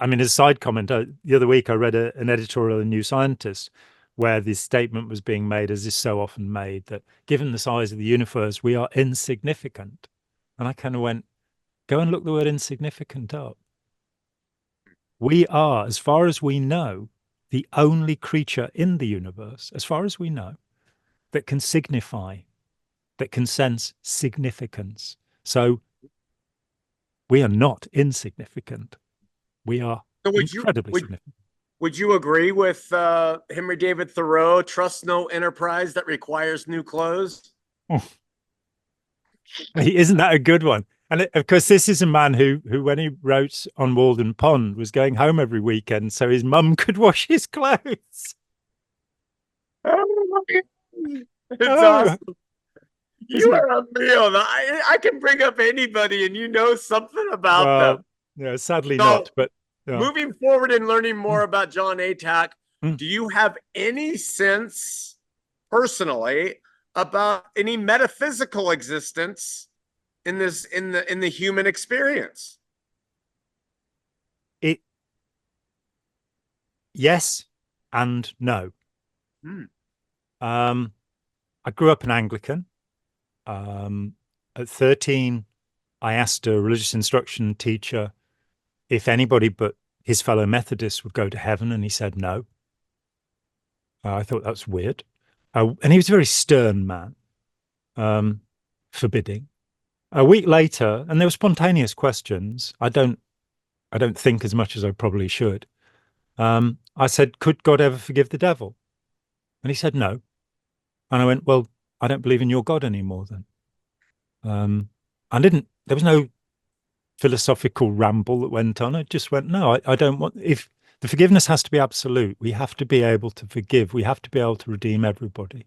mean, as a side comment, the other week I read an editorial in New Scientist where this statement was being made, as is so often made, that given the size of the universe, we are insignificant. And I kind of went, go and look the word insignificant up. We are, as far as we know, the only creature in the universe, as far as we know, that can signify, that can sense significance. So we are not insignificant. We are incredibly significant. Would you agree with Henry David Thoreau, trust no enterprise that requires new clothes? Oh. Isn't that a good one? And of course, this is a man who, when he wrote on Walden Pond, was going home every weekend so his mum could wash his clothes. It's awesome. You are unreal. I can bring up anybody and you know something about them. Yeah, sadly not. But moving forward and learning more about John Atack, do you have any sense personally about any metaphysical existence in the human experience? Yes and no. I grew up an Anglican. At 13, I asked a religious instruction teacher if anybody but his fellow Methodists would go to heaven, and he said no. I thought that was weird. And he was a very stern man, forbidding. A week later, and there were spontaneous questions. I don't think as much as I probably should. I said, could God ever forgive the devil? And he said no. And I went, well, I don't believe in your God anymore then. There was no philosophical ramble that went on. It just went, no, I don't want, if the forgiveness has to be absolute, we have to be able to forgive. We have to be able to redeem everybody.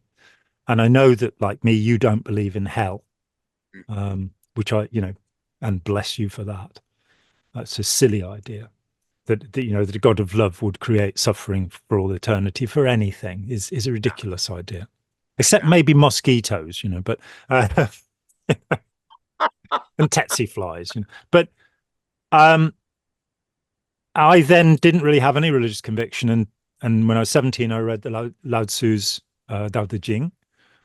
And I know that, like me, you don't believe in hell, which and bless you for that. That's a silly idea. That a God of love would create suffering for all eternity for anything is a ridiculous idea. Except maybe mosquitoes, but and tsetse flies, But I then didn't really have any religious conviction, and when I was 17, I read the Lao Tzu's Tao Te Ching,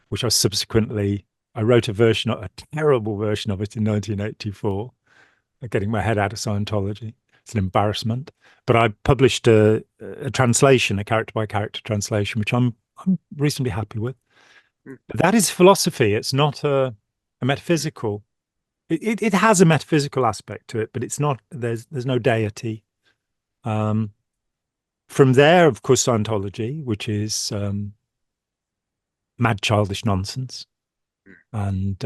which I subsequently I wrote a terrible version of it in 1984, getting my head out of Scientology. It's an embarrassment. But I published a translation, a character by character translation, which I'm reasonably happy with. But that is philosophy. It's not a metaphysical. It has a metaphysical aspect to it, but it's not. There's no deity. From there, of course, Scientology, which is mad, childish nonsense. And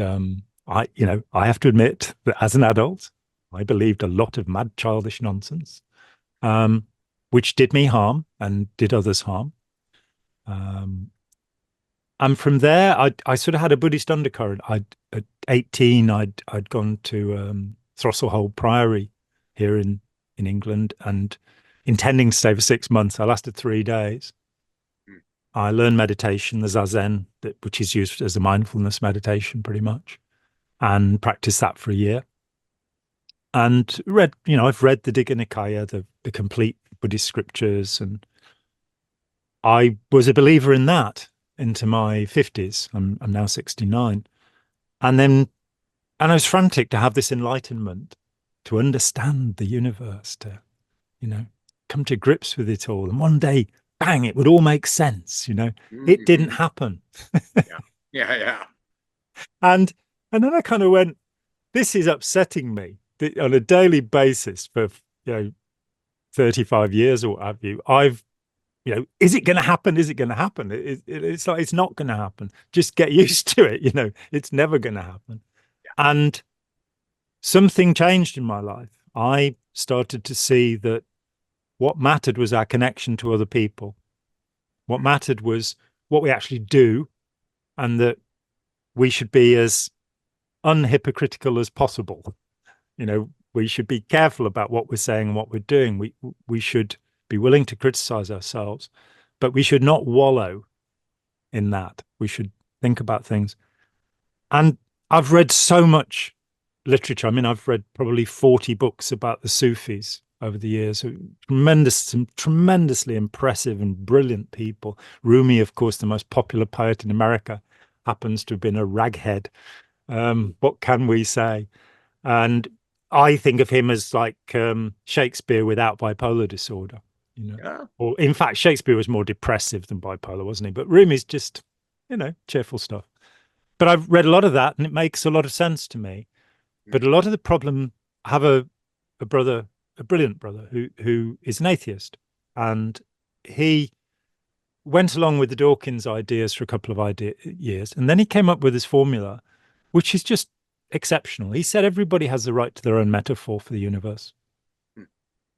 I have to admit that as an adult, I believed a lot of mad, childish nonsense, which did me harm and did others harm. And from there, I sort of had a Buddhist undercurrent. At 18, I'd gone to Throssell Priory here in England, and intending to stay for 6 months. I lasted 3 days. I learned meditation, the Zazen, which is used as a mindfulness meditation pretty much, and practiced that for a year. And I've read the Digha Nikaya, the complete Buddhist scriptures, and I was a believer in that into my 50s. I'm now 69. And I was frantic to have this enlightenment, to understand the universe, to, come to grips with it all. And one day, bang, it would all make sense. It didn't happen. Yeah. And then I kind of went, this is upsetting me on a daily basis for 35 years or what have you. Is it going to happen? Is it going to happen? It's like, it's not going to happen. Just get used to it. It's never going to happen. And something changed in my life. I started to see that what mattered was our connection to other people. What mattered was what we actually do, and that we should be as unhypocritical as possible. We should be careful about what we're saying and what we're doing. We should be willing to criticize ourselves, but we should not wallow in that. We should think about things. And I've read so much literature. I mean, I've read probably 40 books about the Sufis over the years. Some tremendously impressive and brilliant people. Rumi, of course, the most popular poet in America, happens to have been a raghead. What can we say? And I think of him as like Shakespeare without bipolar disorder. Yeah. Or in fact, Shakespeare was more depressive than bipolar, wasn't he? But Rumi's just, cheerful stuff. But I've read a lot of that, and it makes a lot of sense to me. But a lot of the problem, I have a brother, a brilliant brother who is an atheist, and he went along with the Dawkins ideas for a couple of years, and then he came up with this formula, which is just exceptional. He said everybody has the right to their own metaphor for the universe.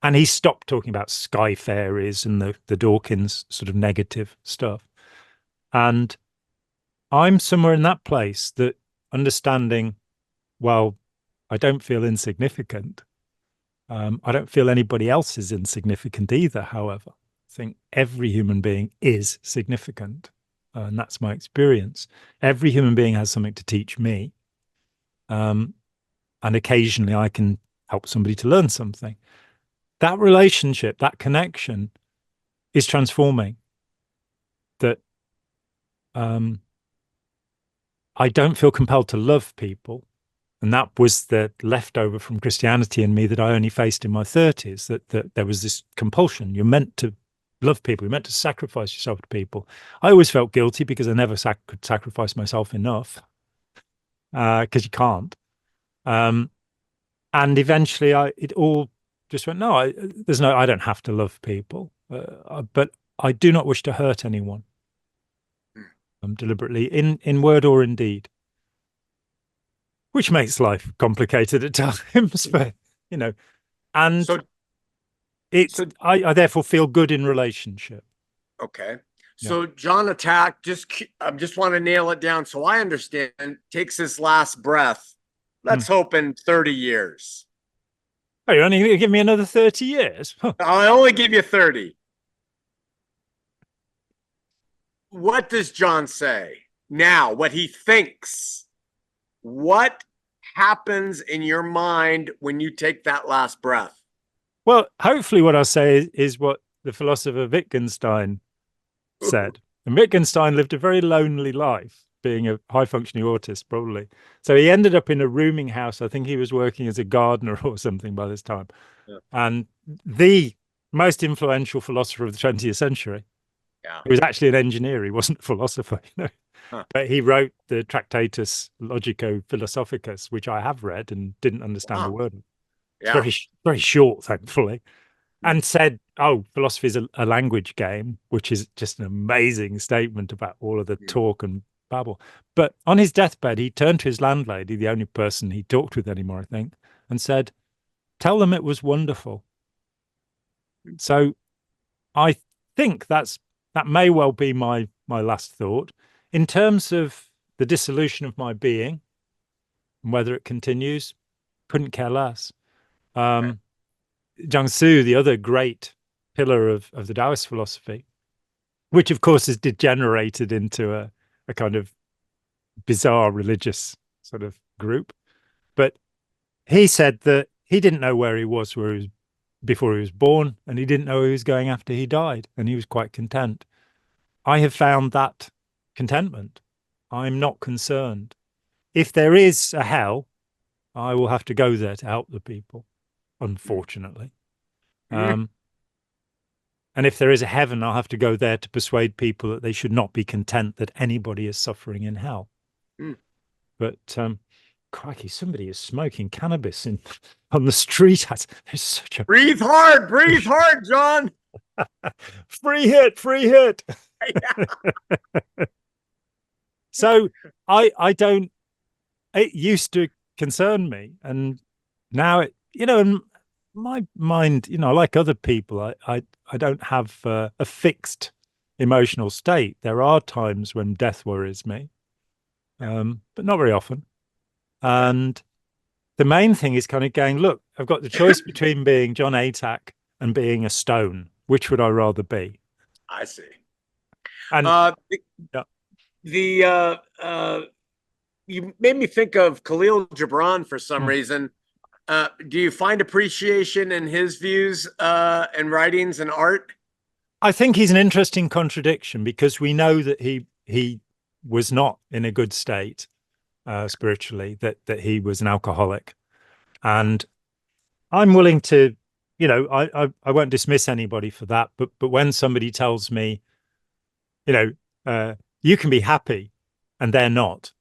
And he stopped talking about sky fairies and the Dawkins sort of negative stuff. And I'm somewhere in that place, that understanding, well, I don't feel insignificant. I don't feel anybody else is insignificant either, however. I think every human being is significant. And that's my experience. Every human being has something to teach me. And occasionally I can help somebody to learn something. That relationship, that connection is transforming. That I don't feel compelled to love people. And that was the leftover from Christianity in me that I only faced in my 30s, that there was this compulsion. You're meant to love people. You're meant to sacrifice yourself to people. I always felt guilty because I never could sacrifice myself enough, because you can't. And eventually it all just went, no, I don't have to love people, but I do not wish to hurt anyone deliberately, in word or in deed. Which makes life complicated at times, but and So I therefore feel good in relationship. Okay. So John Attack, I just want to nail it down so I understand, takes his last breath. Let's hope in 30 years. Oh, you're only going to give me another 30 years? Huh. I'll only give you 30. What does John say now? What he thinks? What happens in your mind when you take that last breath? Well, hopefully what I'll say is what the philosopher Wittgenstein said. And Wittgenstein lived a very lonely life. being a high functioning autist, probably. So he ended up in a rooming house. I think he was working as a gardener or something by this time. Yeah. And the most influential philosopher of the 20th century. Yeah. He was actually an engineer. He wasn't a philosopher, you know. Huh. But he wrote the Tractatus Logico Philosophicus, which I have read and didn't understand a word of. It's Yeah. very short, thankfully, and said, "Oh, philosophy is a language game," which is just an amazing statement about all of the talk and babble. But on his deathbed, he turned to his landlady, the only person he talked with anymore, I think, and said, "Tell them it was wonderful." So I think that may well be my last thought. In terms of the dissolution of my being and whether it continues, couldn't care less. Zhang Su, the other great pillar of the Taoist philosophy, which of course has degenerated into a kind of bizarre religious sort of group. But he said that he didn't know where he was before he was born, and he didn't know where he was going after he died, and he was quite content. I have found that contentment. I'm not concerned. If there is a hell, I will have to go there to help the people, unfortunately. And if there is a heaven, I'll have to go there to persuade people that they should not be content that anybody is suffering in hell. But crikey, somebody is smoking cannabis on the street. There's such a breathe hard, John. free hit. So I don't. It used to concern me, and now it, in my mind, like other people, I don't have a fixed emotional state. There are times when death worries me, but not very often. And the main thing is kind of going, look, I've got the choice between being John Atack and being a stone. Which would I rather be? I see. And you made me think of Khalil Gibran for some reason. Do you find appreciation in his views and writings and art? I think he's an interesting contradiction, because we know that he was not in a good state spiritually, that he was an alcoholic. And I'm willing to, I won't dismiss anybody for that. But when somebody tells me, you can be happy and they're not,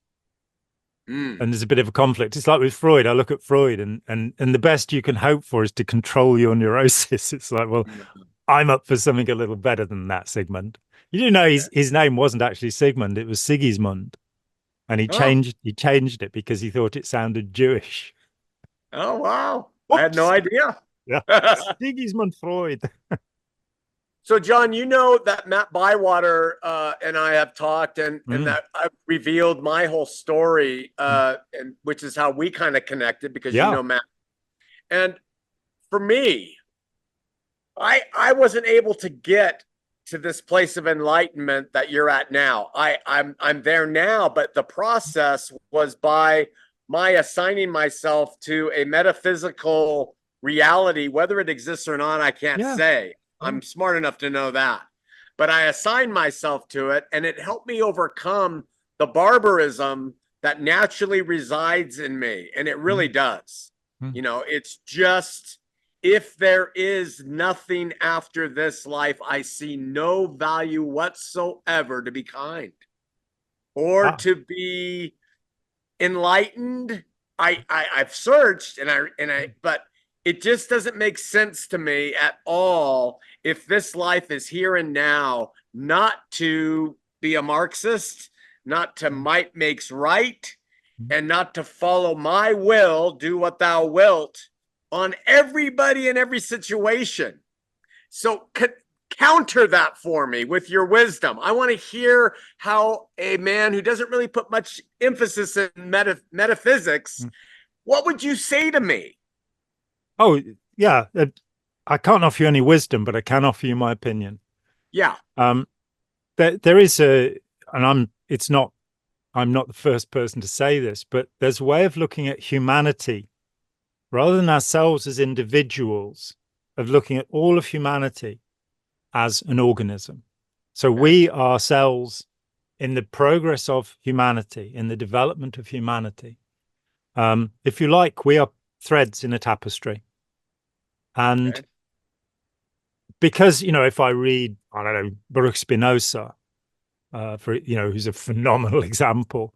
and there's a bit of a conflict. It's like with Freud. I look at Freud, and the best you can hope for is to control your neurosis. It's like, well, I'm up for something a little better than that, Sigmund. You do know his name wasn't actually Sigmund; it was Sigismund, and he changed it because he thought it sounded Jewish. Oh wow! Oops. I had no idea. Yeah, Sigismund Freud. So, John, you know that Matt Bywater and I have talked, and that I've revealed my whole story, and which is how we kind of connected, because you know Matt. And for me, I wasn't able to get to this place of enlightenment that you're at now. I'm there now, but the process was by my assigning myself to a metaphysical reality. Whether it exists or not, I can't say. I'm smart enough to know that. But I assigned myself to it, and it helped me overcome the barbarism that naturally resides in me. And it really does. It's just, if there is nothing after this life, I see no value whatsoever to be kind or to be enlightened. I've searched but it just doesn't make sense to me at all, if this life is here and now, not to be a Marxist, not to might makes right, and not to follow my will, do what thou wilt, on everybody in every situation. So counter that for me with your wisdom. I want to hear how a man who doesn't really put much emphasis in metaphysics, what would you say to me? Oh, yeah. I can't offer you any wisdom, but I can offer you my opinion. Yeah. There is I'm not the first person to say this, but there's a way of looking at humanity rather than ourselves as individuals, of looking at all of humanity as an organism. So we ourselves in the progress of humanity, in the development of humanity. If you like, we are threads in a tapestry. And Okay. because, if I read, I don't know, Baruch Spinoza, who's a phenomenal example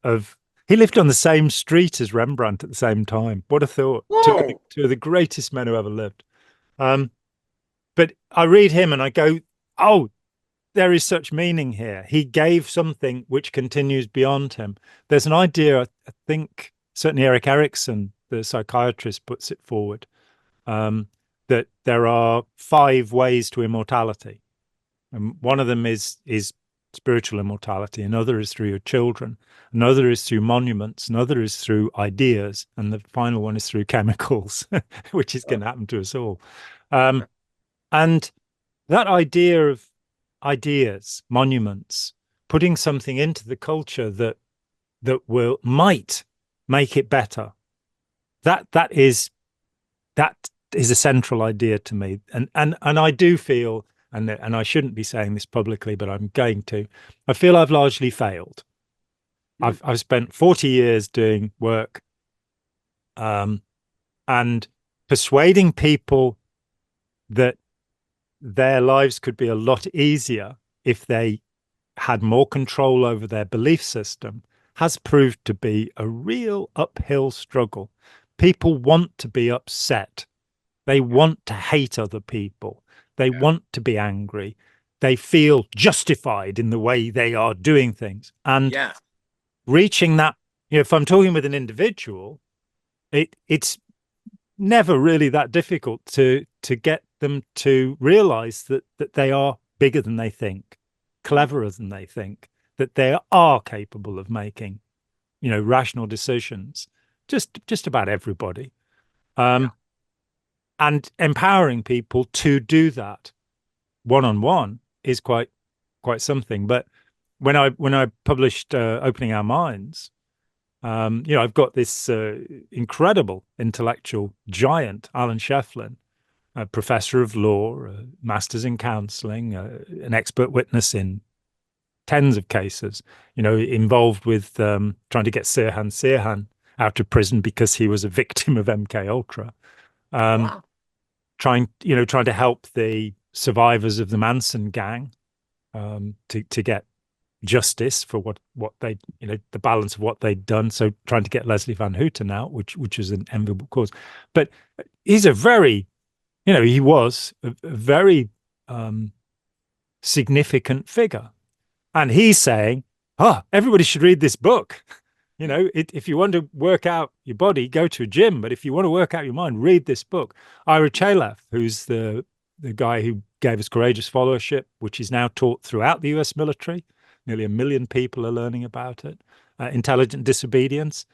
of, he lived on the same street as Rembrandt at the same time. What a thought. Whoa. Two of the greatest men who ever lived. But I read him and I go, oh, there is such meaning here. He gave something which continues beyond him. There's an idea, I think, certainly Eric Erikson, the psychiatrist, puts it forward, that there are 5 ways to immortality. And one of them is spiritual immortality. Another is through your children. Another is through monuments. Another is through ideas. And the final one is through chemicals, which is going to happen to us all. And that idea of ideas, monuments, putting something into the culture that might make it better. That is a central idea to me. And I do feel, and I shouldn't be saying this publicly, but I'm going to, I feel I've largely failed. I've spent 40 years doing work, and persuading people that their lives could be a lot easier if they had more control over their belief system has proved to be a real uphill struggle. People want to be upset. They want to hate other people. They want to be angry. They feel justified in the way they are doing things. And reaching that, if I'm talking with an individual, it's never really that difficult to get them to realize that they are bigger than they think, cleverer than they think, that they are capable of making, rational decisions. Just about everybody, and empowering people to do that one-on-one is quite something. But when I published Opening Our Minds, I've got this incredible intellectual giant, Alan Shefflin, a professor of law, a master's in counseling, an expert witness in tens of cases, involved with trying to get Sirhan out of prison because he was a victim of MK Ultra. Trying to help the survivors of the Manson gang to get justice for what they, the balance of what they'd done. So trying to get Leslie Van Houten out, which is an enviable cause. But he's a very, he was a very significant figure. And he's saying, everybody should read this book. If you want to work out your body, go to a gym. But if you want to work out your mind, read this book. Ira Chalef, who's the guy who gave us courageous followership, which is now taught throughout the US military. Nearly 1 million people are learning about it. Intelligent disobedience.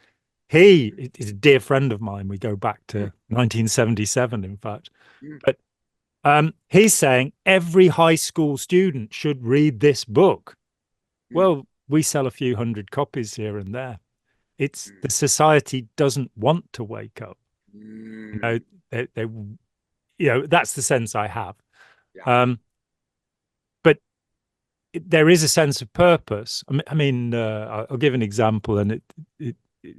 He is a dear friend of mine. We go back to 1977, in fact. But he's saying every high school student should read this book. Well, we sell a few hundred copies here and there. It's the society doesn't want to wake up. That's the sense I have. But there is a sense of purpose. I mean, I'll give an example, and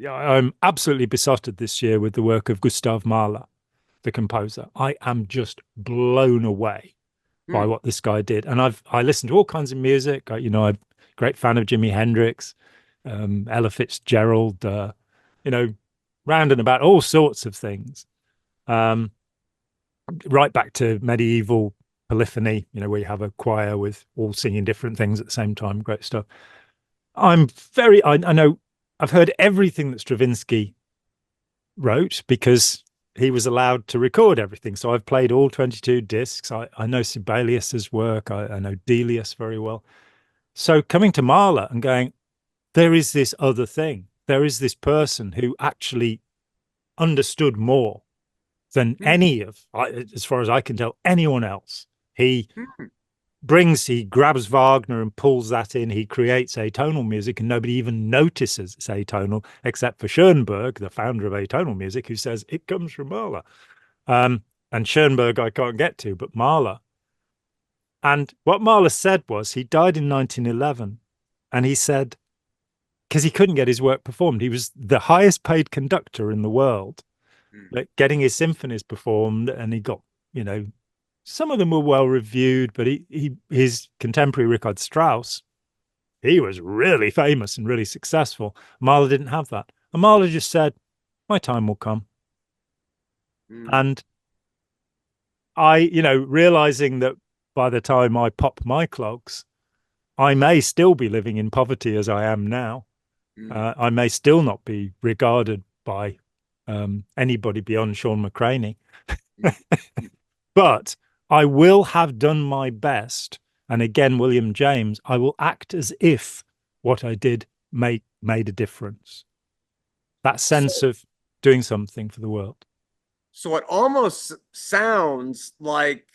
I'm absolutely besotted this year with the work of Gustav Mahler, the composer. I am just blown away by what this guy did. And I listened to all kinds of music. I'm a great fan of Jimi Hendrix, Ella Fitzgerald, round and about all sorts of things. Right back to medieval polyphony, where you have a choir with all singing different things at the same time. Great stuff. I know I've heard everything that Stravinsky wrote because he was allowed to record everything. So I've played all 22 discs. I know Sibelius's work. I know Delius very well. So coming to Mahler and going, there is this other thing. There is this person who actually understood more than any of, as far as I can tell, anyone else. He grabs Wagner and pulls that in. He creates atonal music, and nobody even notices it's atonal, except for Schoenberg, the founder of atonal music, who says it comes from Mahler. And Schoenberg I can't get to, but Mahler. And what Mahler said was, he died in 1911. And he said, because he couldn't get his work performed, he was the highest paid conductor in the world, like getting his symphonies performed, and he got, some of them were well reviewed, but his contemporary Richard Strauss, he was really famous and really successful. Mahler didn't have that. And Mahler just said, my time will come. And I, realizing that by the time I pop my clogs, I may still be living in poverty as I am now. I may still not be regarded by anybody beyond Shawn McCraney. But I will have done my best. And again, William James, I will act as if what I did made a difference. That sense of doing something for the world. So it almost sounds like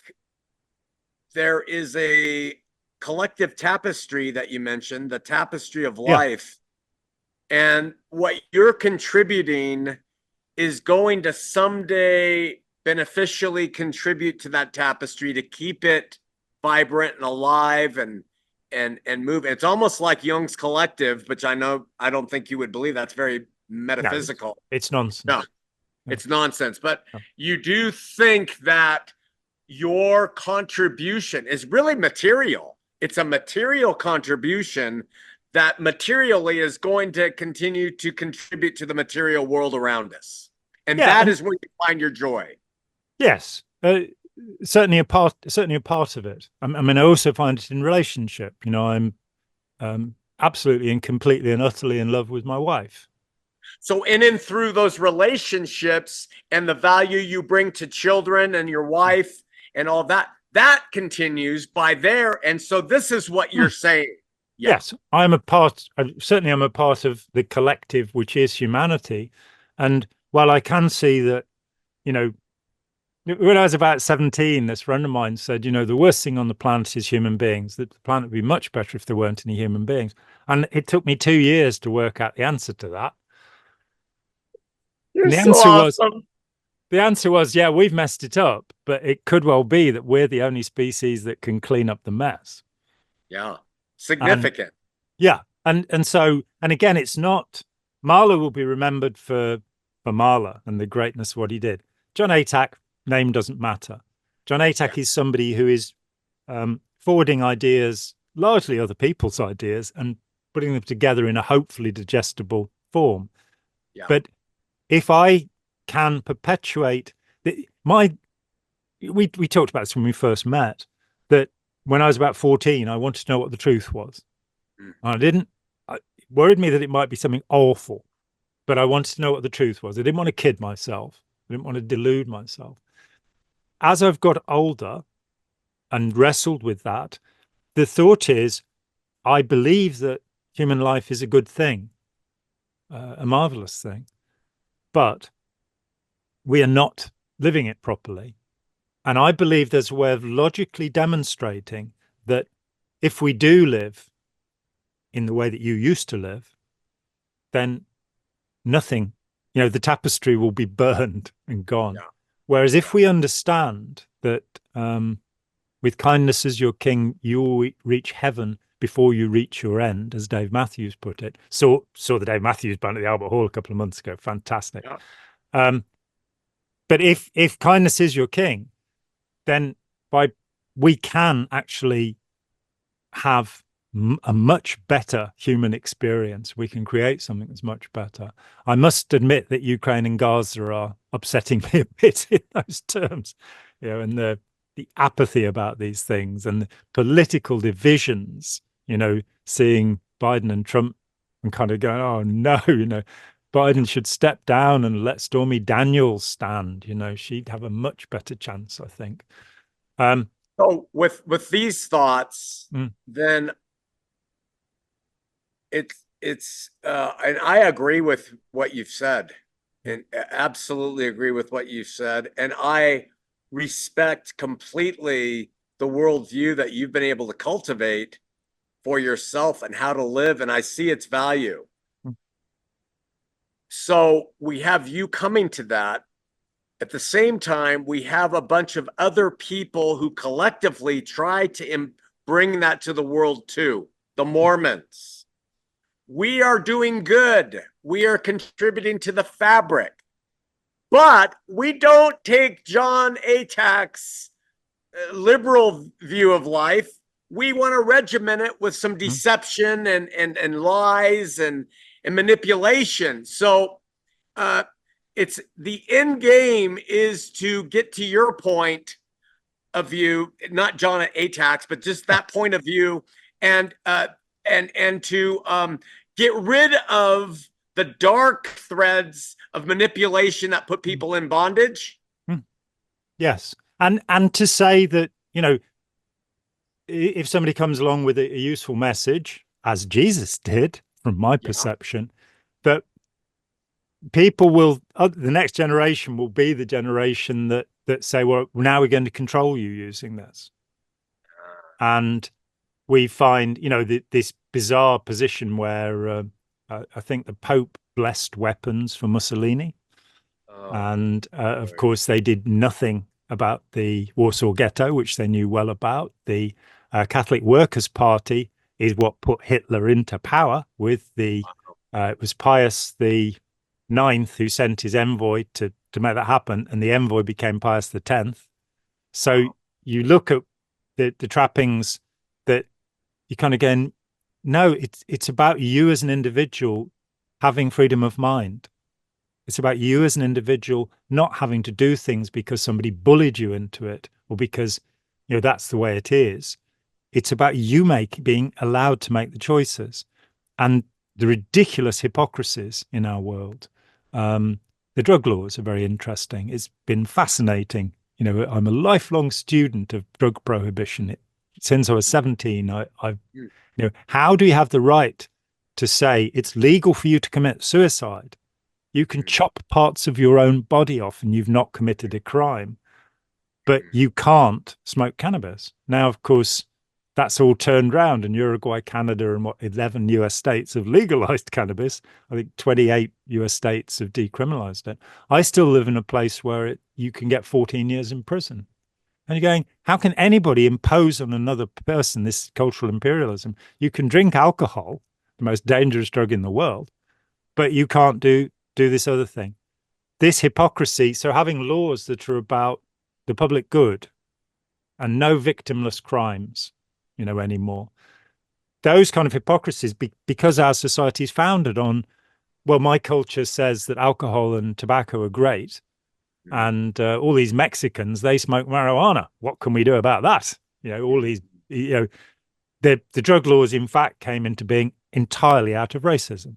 there is a collective tapestry that you mentioned, the tapestry of life. And what you're contributing is going to someday beneficially contribute to that tapestry to keep it vibrant and alive and move. It's almost like Jung's collective, which I don't think you would believe. That's very metaphysical. No, it's nonsense. No, it's nonsense. But you do think that your contribution is really material. It's a material contribution that materially is going to continue to contribute to the material world around us. And that is where you find your joy. Yes. Certainly a part of it. I mean, I also find it in relationship. I'm absolutely and completely and utterly in love with my wife. So in and through those relationships and the value you bring to children and your wife and all that continues by there. And so this is what you're saying. Yes, certainly I'm a part of the collective, which is humanity. And while I can see that, when I was about 17, this friend of mine said, the worst thing on the planet is human beings, that the planet would be much better if there weren't any human beings. And it took me 2 years to work out the answer to that. You're so awesome. The answer was, yeah, we've messed it up, but it could well be that we're the only species that can clean up the mess. Yeah. Significant. And again, it's not, Mahler will be remembered for Mahler and the greatness of what he did. John Atack, name doesn't matter. John Atack is somebody who is forwarding ideas, largely other people's ideas, and putting them together in a hopefully digestible form. But if I can perpetuate we talked about this when we first met, that when I was about 14, I wanted to know what the truth was. It worried me that it might be something awful, but I wanted to know what the truth was. I didn't want to kid myself. I didn't want to delude myself. As I've got older and wrestled with that, the thought is, I believe that human life is a good thing, a marvelous thing, but we are not living it properly. And I believe there's a way of logically demonstrating that if we do live in the way that you used to live, then nothing, the tapestry will be burned and gone. Whereas if we understand that with kindness as your king, you will reach heaven before you reach your end, as Dave Matthews put it. Saw the Dave Matthews Band at the Albert Hall a couple of months ago. Fantastic. But if kindness is your king, then we can actually have a much better human experience. We can create something that's much better. I must admit that Ukraine and Gaza are upsetting me a bit in those terms, and the apathy about these things and the political divisions, seeing Biden and Trump and kind of going, oh no, Biden should step down and let Stormy Daniels stand. She'd have a much better chance, I think. So with these thoughts, then it's and I agree with what you've said, and absolutely agree with what you said, and I respect completely the worldview that you've been able to cultivate for yourself and how to live, and I see its value. So we have you coming to that. At the same time, we have a bunch of other people who collectively try to bring that to the world too. The Mormons, We are doing good. We are contributing to the fabric. But we don't take John Atac's liberal view of life. We want to regiment it with some deception and lies and manipulation. So it's the end game is to get to your point of view, not John Atac's, but just that point of view, and to get rid of the dark threads of manipulation that put people in bondage. Yes. And to say that, if somebody comes along with a useful message, as Jesus did, from my perception, that people will, the next generation will be the generation that say, well, now we're going to control you using this. And we find, this bizarre position where I think the Pope blessed weapons for Mussolini. And of course, they did nothing about the Warsaw Ghetto, which they knew well about. The Catholic Workers' Party is what put Hitler into power with the, it was Pius the Ninth who sent his envoy to make that happen. And the envoy became Pius the 10th. So you look at the trappings that you kind of go, no, it's about you as an individual having freedom of mind. It's about you as an individual not having to do things because somebody bullied you into it or because, that's the way it is. It's about you being allowed to make the choices. And the ridiculous hypocrisies in our world. The drug laws are very interesting. It's been fascinating. I'm a lifelong student of drug prohibition. Since I was 17, I've how do you have the right to say it's legal for you to commit suicide? You can chop parts of your own body off and you've not committed a crime, but you can't smoke cannabis. Now, of course, that's all turned around, and Uruguay, Canada, and 11 US states have legalized cannabis. I think 28 US states have decriminalized it. I still live in a place where you can get 14 years in prison. And you're going, how can anybody impose on another person this cultural imperialism? You can drink alcohol, the most dangerous drug in the world, but you can't do this other thing. This hypocrisy, so having laws that are about the public good and no victimless crimes, anymore. Those kind of hypocrisies, because our society is founded on, well, my culture says that alcohol and tobacco are great. And all these Mexicans, they smoke marijuana. What can we do about that? All these, the drug laws, in fact, came into being entirely out of racism.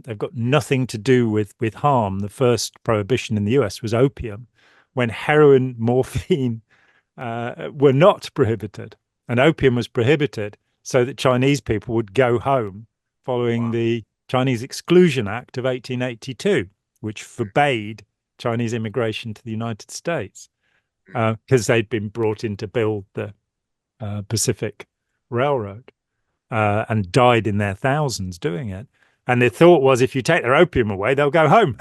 They've got nothing to do with harm. The first prohibition in the US was opium, when heroin, morphine were not prohibited. And opium was prohibited so that Chinese people would go home following the Chinese Exclusion Act of 1882, which forbade Chinese immigration to the United States because they'd been brought in to build the Pacific Railroad and died in their thousands doing it. And their thought was, if you take their opium away, they'll go home.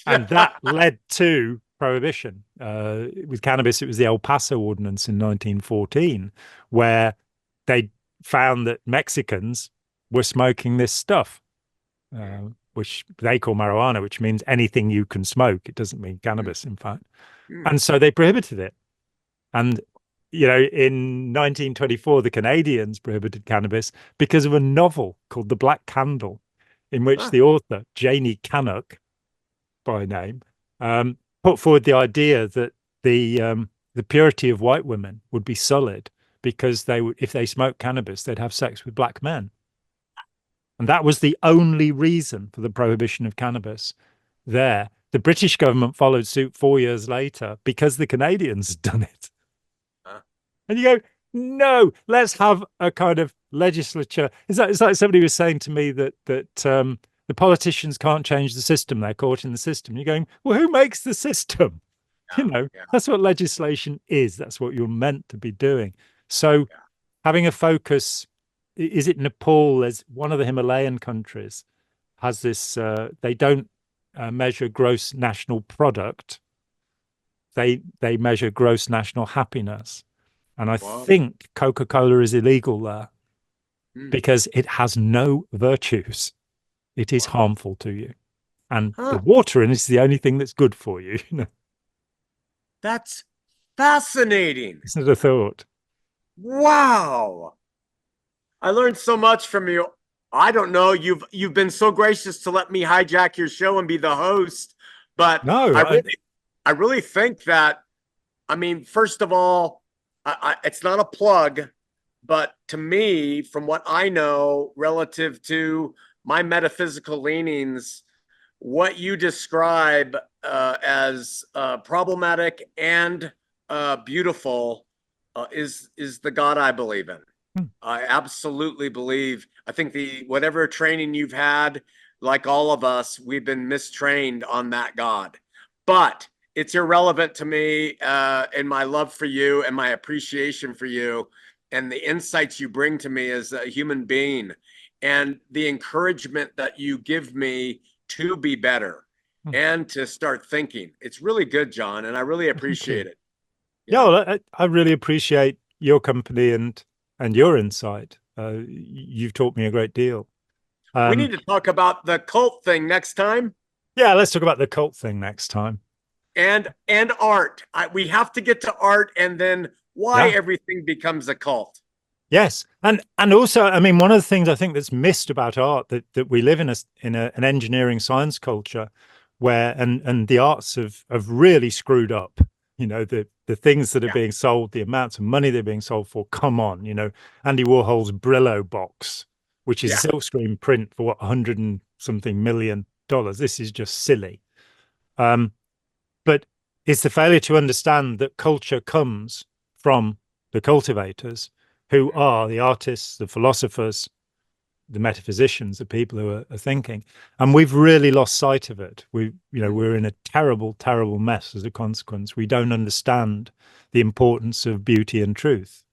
And that led to prohibition. With cannabis, it was the El Paso Ordinance in 1914, where they found that Mexicans were smoking this stuff, which they call marijuana, which means anything you can smoke. It doesn't mean cannabis, in fact. And so they prohibited it. And, in 1924, the Canadians prohibited cannabis because of a novel called The Black Candle, in which the author, Janie Canuck, by name, put forward the idea that the purity of white women would be sullied because if they smoked cannabis, they'd have sex with black men. And that was the only reason for the prohibition of cannabis there. The British government followed suit 4 years later because the Canadians had done it. And you go, no, let's have a kind of legislature. It's like somebody was saying to me that the politicians can't change the system. They're caught in the system. You're going, well, who makes the system? That's what legislation is. That's what you're meant to be doing. So having a focus, is it Nepal, as one of the Himalayan countries, has this, they don't measure gross national product. They measure gross national happiness. And I think Coca-Cola is illegal there. because it has no virtues. It is Wow. harmful to you. And the Huh. water in it is the only thing that's good for you. That's fascinating. Isn't it a thought? Wow. I learned so much from you. I don't know. You've been so gracious to let me hijack your show and be the host, but No, I really think that, I mean, first of all, it's not a plug, but to me, from what I know relative to my metaphysical leanings, what you describe as problematic and beautiful is the God I believe in. hmm, I absolutely believe. I think the whatever training you've had, like all of us, we've been mistrained on that God. But it's irrelevant to me and my love for you and my appreciation for you and the insights you bring to me as a human being and the encouragement that you give me to be better hmm, and to start thinking. It's really good, John, and I really thank you. appreciate it. Yeah, Yeah. well, I really appreciate your company and your insight. You've taught me a great deal. We Um, need to talk about the cult thing next time. yeah, let's talk about the cult thing next time. And art. We have to get to art and then why Yeah. everything becomes a cult. Yes, and also, I mean, one of the things I think that's missed about art that we live in an engineering science culture where and the arts have really screwed up. The things that are Yeah. being sold, the amounts of money they're being sold for. Come on, Andy Warhol's Brillo box, which is Yeah. a silkscreen print for what, 100 and something million. This is just silly. Um, but it's the failure to understand that culture comes from the cultivators, who are the artists, the philosophers, the metaphysicians, the people who are thinking. And we've really lost sight of it. We're in a terrible, terrible mess as a consequence. We don't understand the importance of beauty and truth,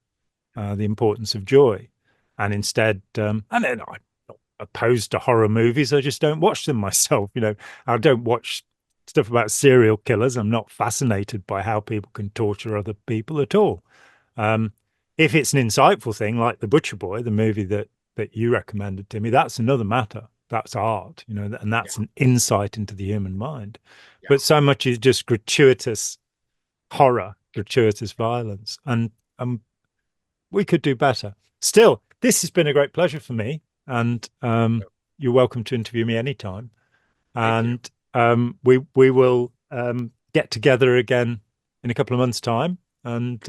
the importance of joy. And instead, and then I'm not opposed to horror movies. I just don't watch them myself. I don't watch stuff about serial killers. I'm not fascinated by how people can torture other people at all. Um, if it's an insightful thing like The Butcher Boy, the movie that you recommended to me, that's another matter. That's art, and Yeah. that's an insight into the human mind. Yeah. But so much is just gratuitous horror, gratuitous violence, and we could do better. Still, this has been a great pleasure for me, and you're welcome to interview me anytime. Thank you. And we will get together again in a couple of months' time and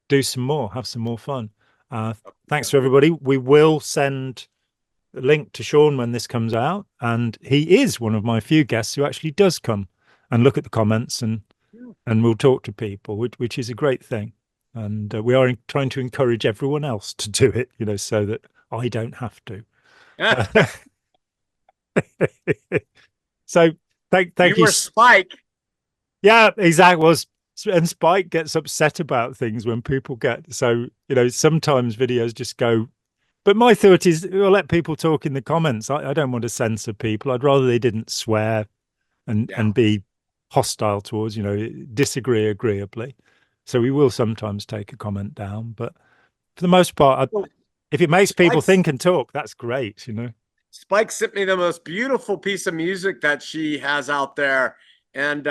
do some more, have some more fun. Thanks Yeah. to everybody. We will send a link to Shawn when this comes out, and he is one of my few guests who actually does come and look at the comments and we'll talk to people, which is a great thing. And we are trying to encourage everyone else to do it, so that I don't have to. So thank You you. were Spike. Yeah, exactly. Was and Spike gets upset about things when people get so sometimes videos just go. But my thought is, we'll let people talk in the comments. I don't want to censor people. I'd rather they didn't swear and Yeah. and be hostile towards, disagree agreeably. So we will sometimes take a comment down, but for the most part, Oh, if it makes people Spike, think and talk, that's great. Spike sent me the most beautiful piece of music that she has out there. And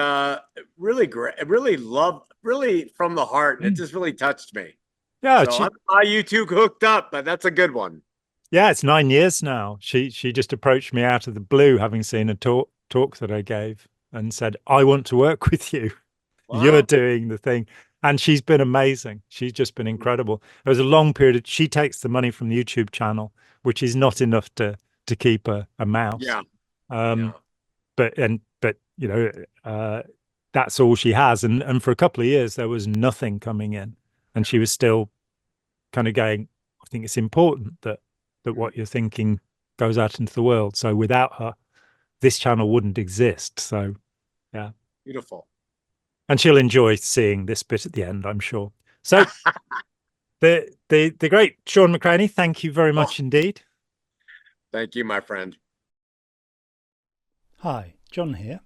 really great, really from the heart. It Mm. just really touched me. Yeah, So I'm you two hooked up, but that's a good one. yeah, it's 9 years now. She just approached me out of the blue, having seen a talk that I gave, and said, "I want to work with you. You're Wow. doing the thing." And she's been amazing. She's just been incredible. There was a long period she takes the money from the YouTube channel, which is not enough to keep a mouse. Yeah. Um, Yeah. but that's all she has. And for a couple of years there was nothing coming in, and she was still kind of going, I think it's important that what you're thinking goes out into the world. So without her, this channel wouldn't exist. So yeah. Beautiful. And she'll enjoy seeing this bit at the end, I'm sure. So the great Shawn McCraney, thank you very Oh, much indeed. thank you, my friend. Hi, John here.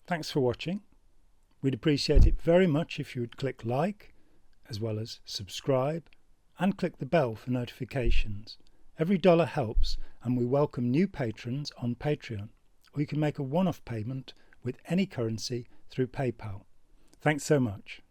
Thanks for watching. We'd appreciate it very much if you would click like, as well as subscribe, and click the bell for notifications Every dollar helps, and we welcome new patrons on Patreon, or you can make a one-off payment with any currency through PayPal. Thanks so much.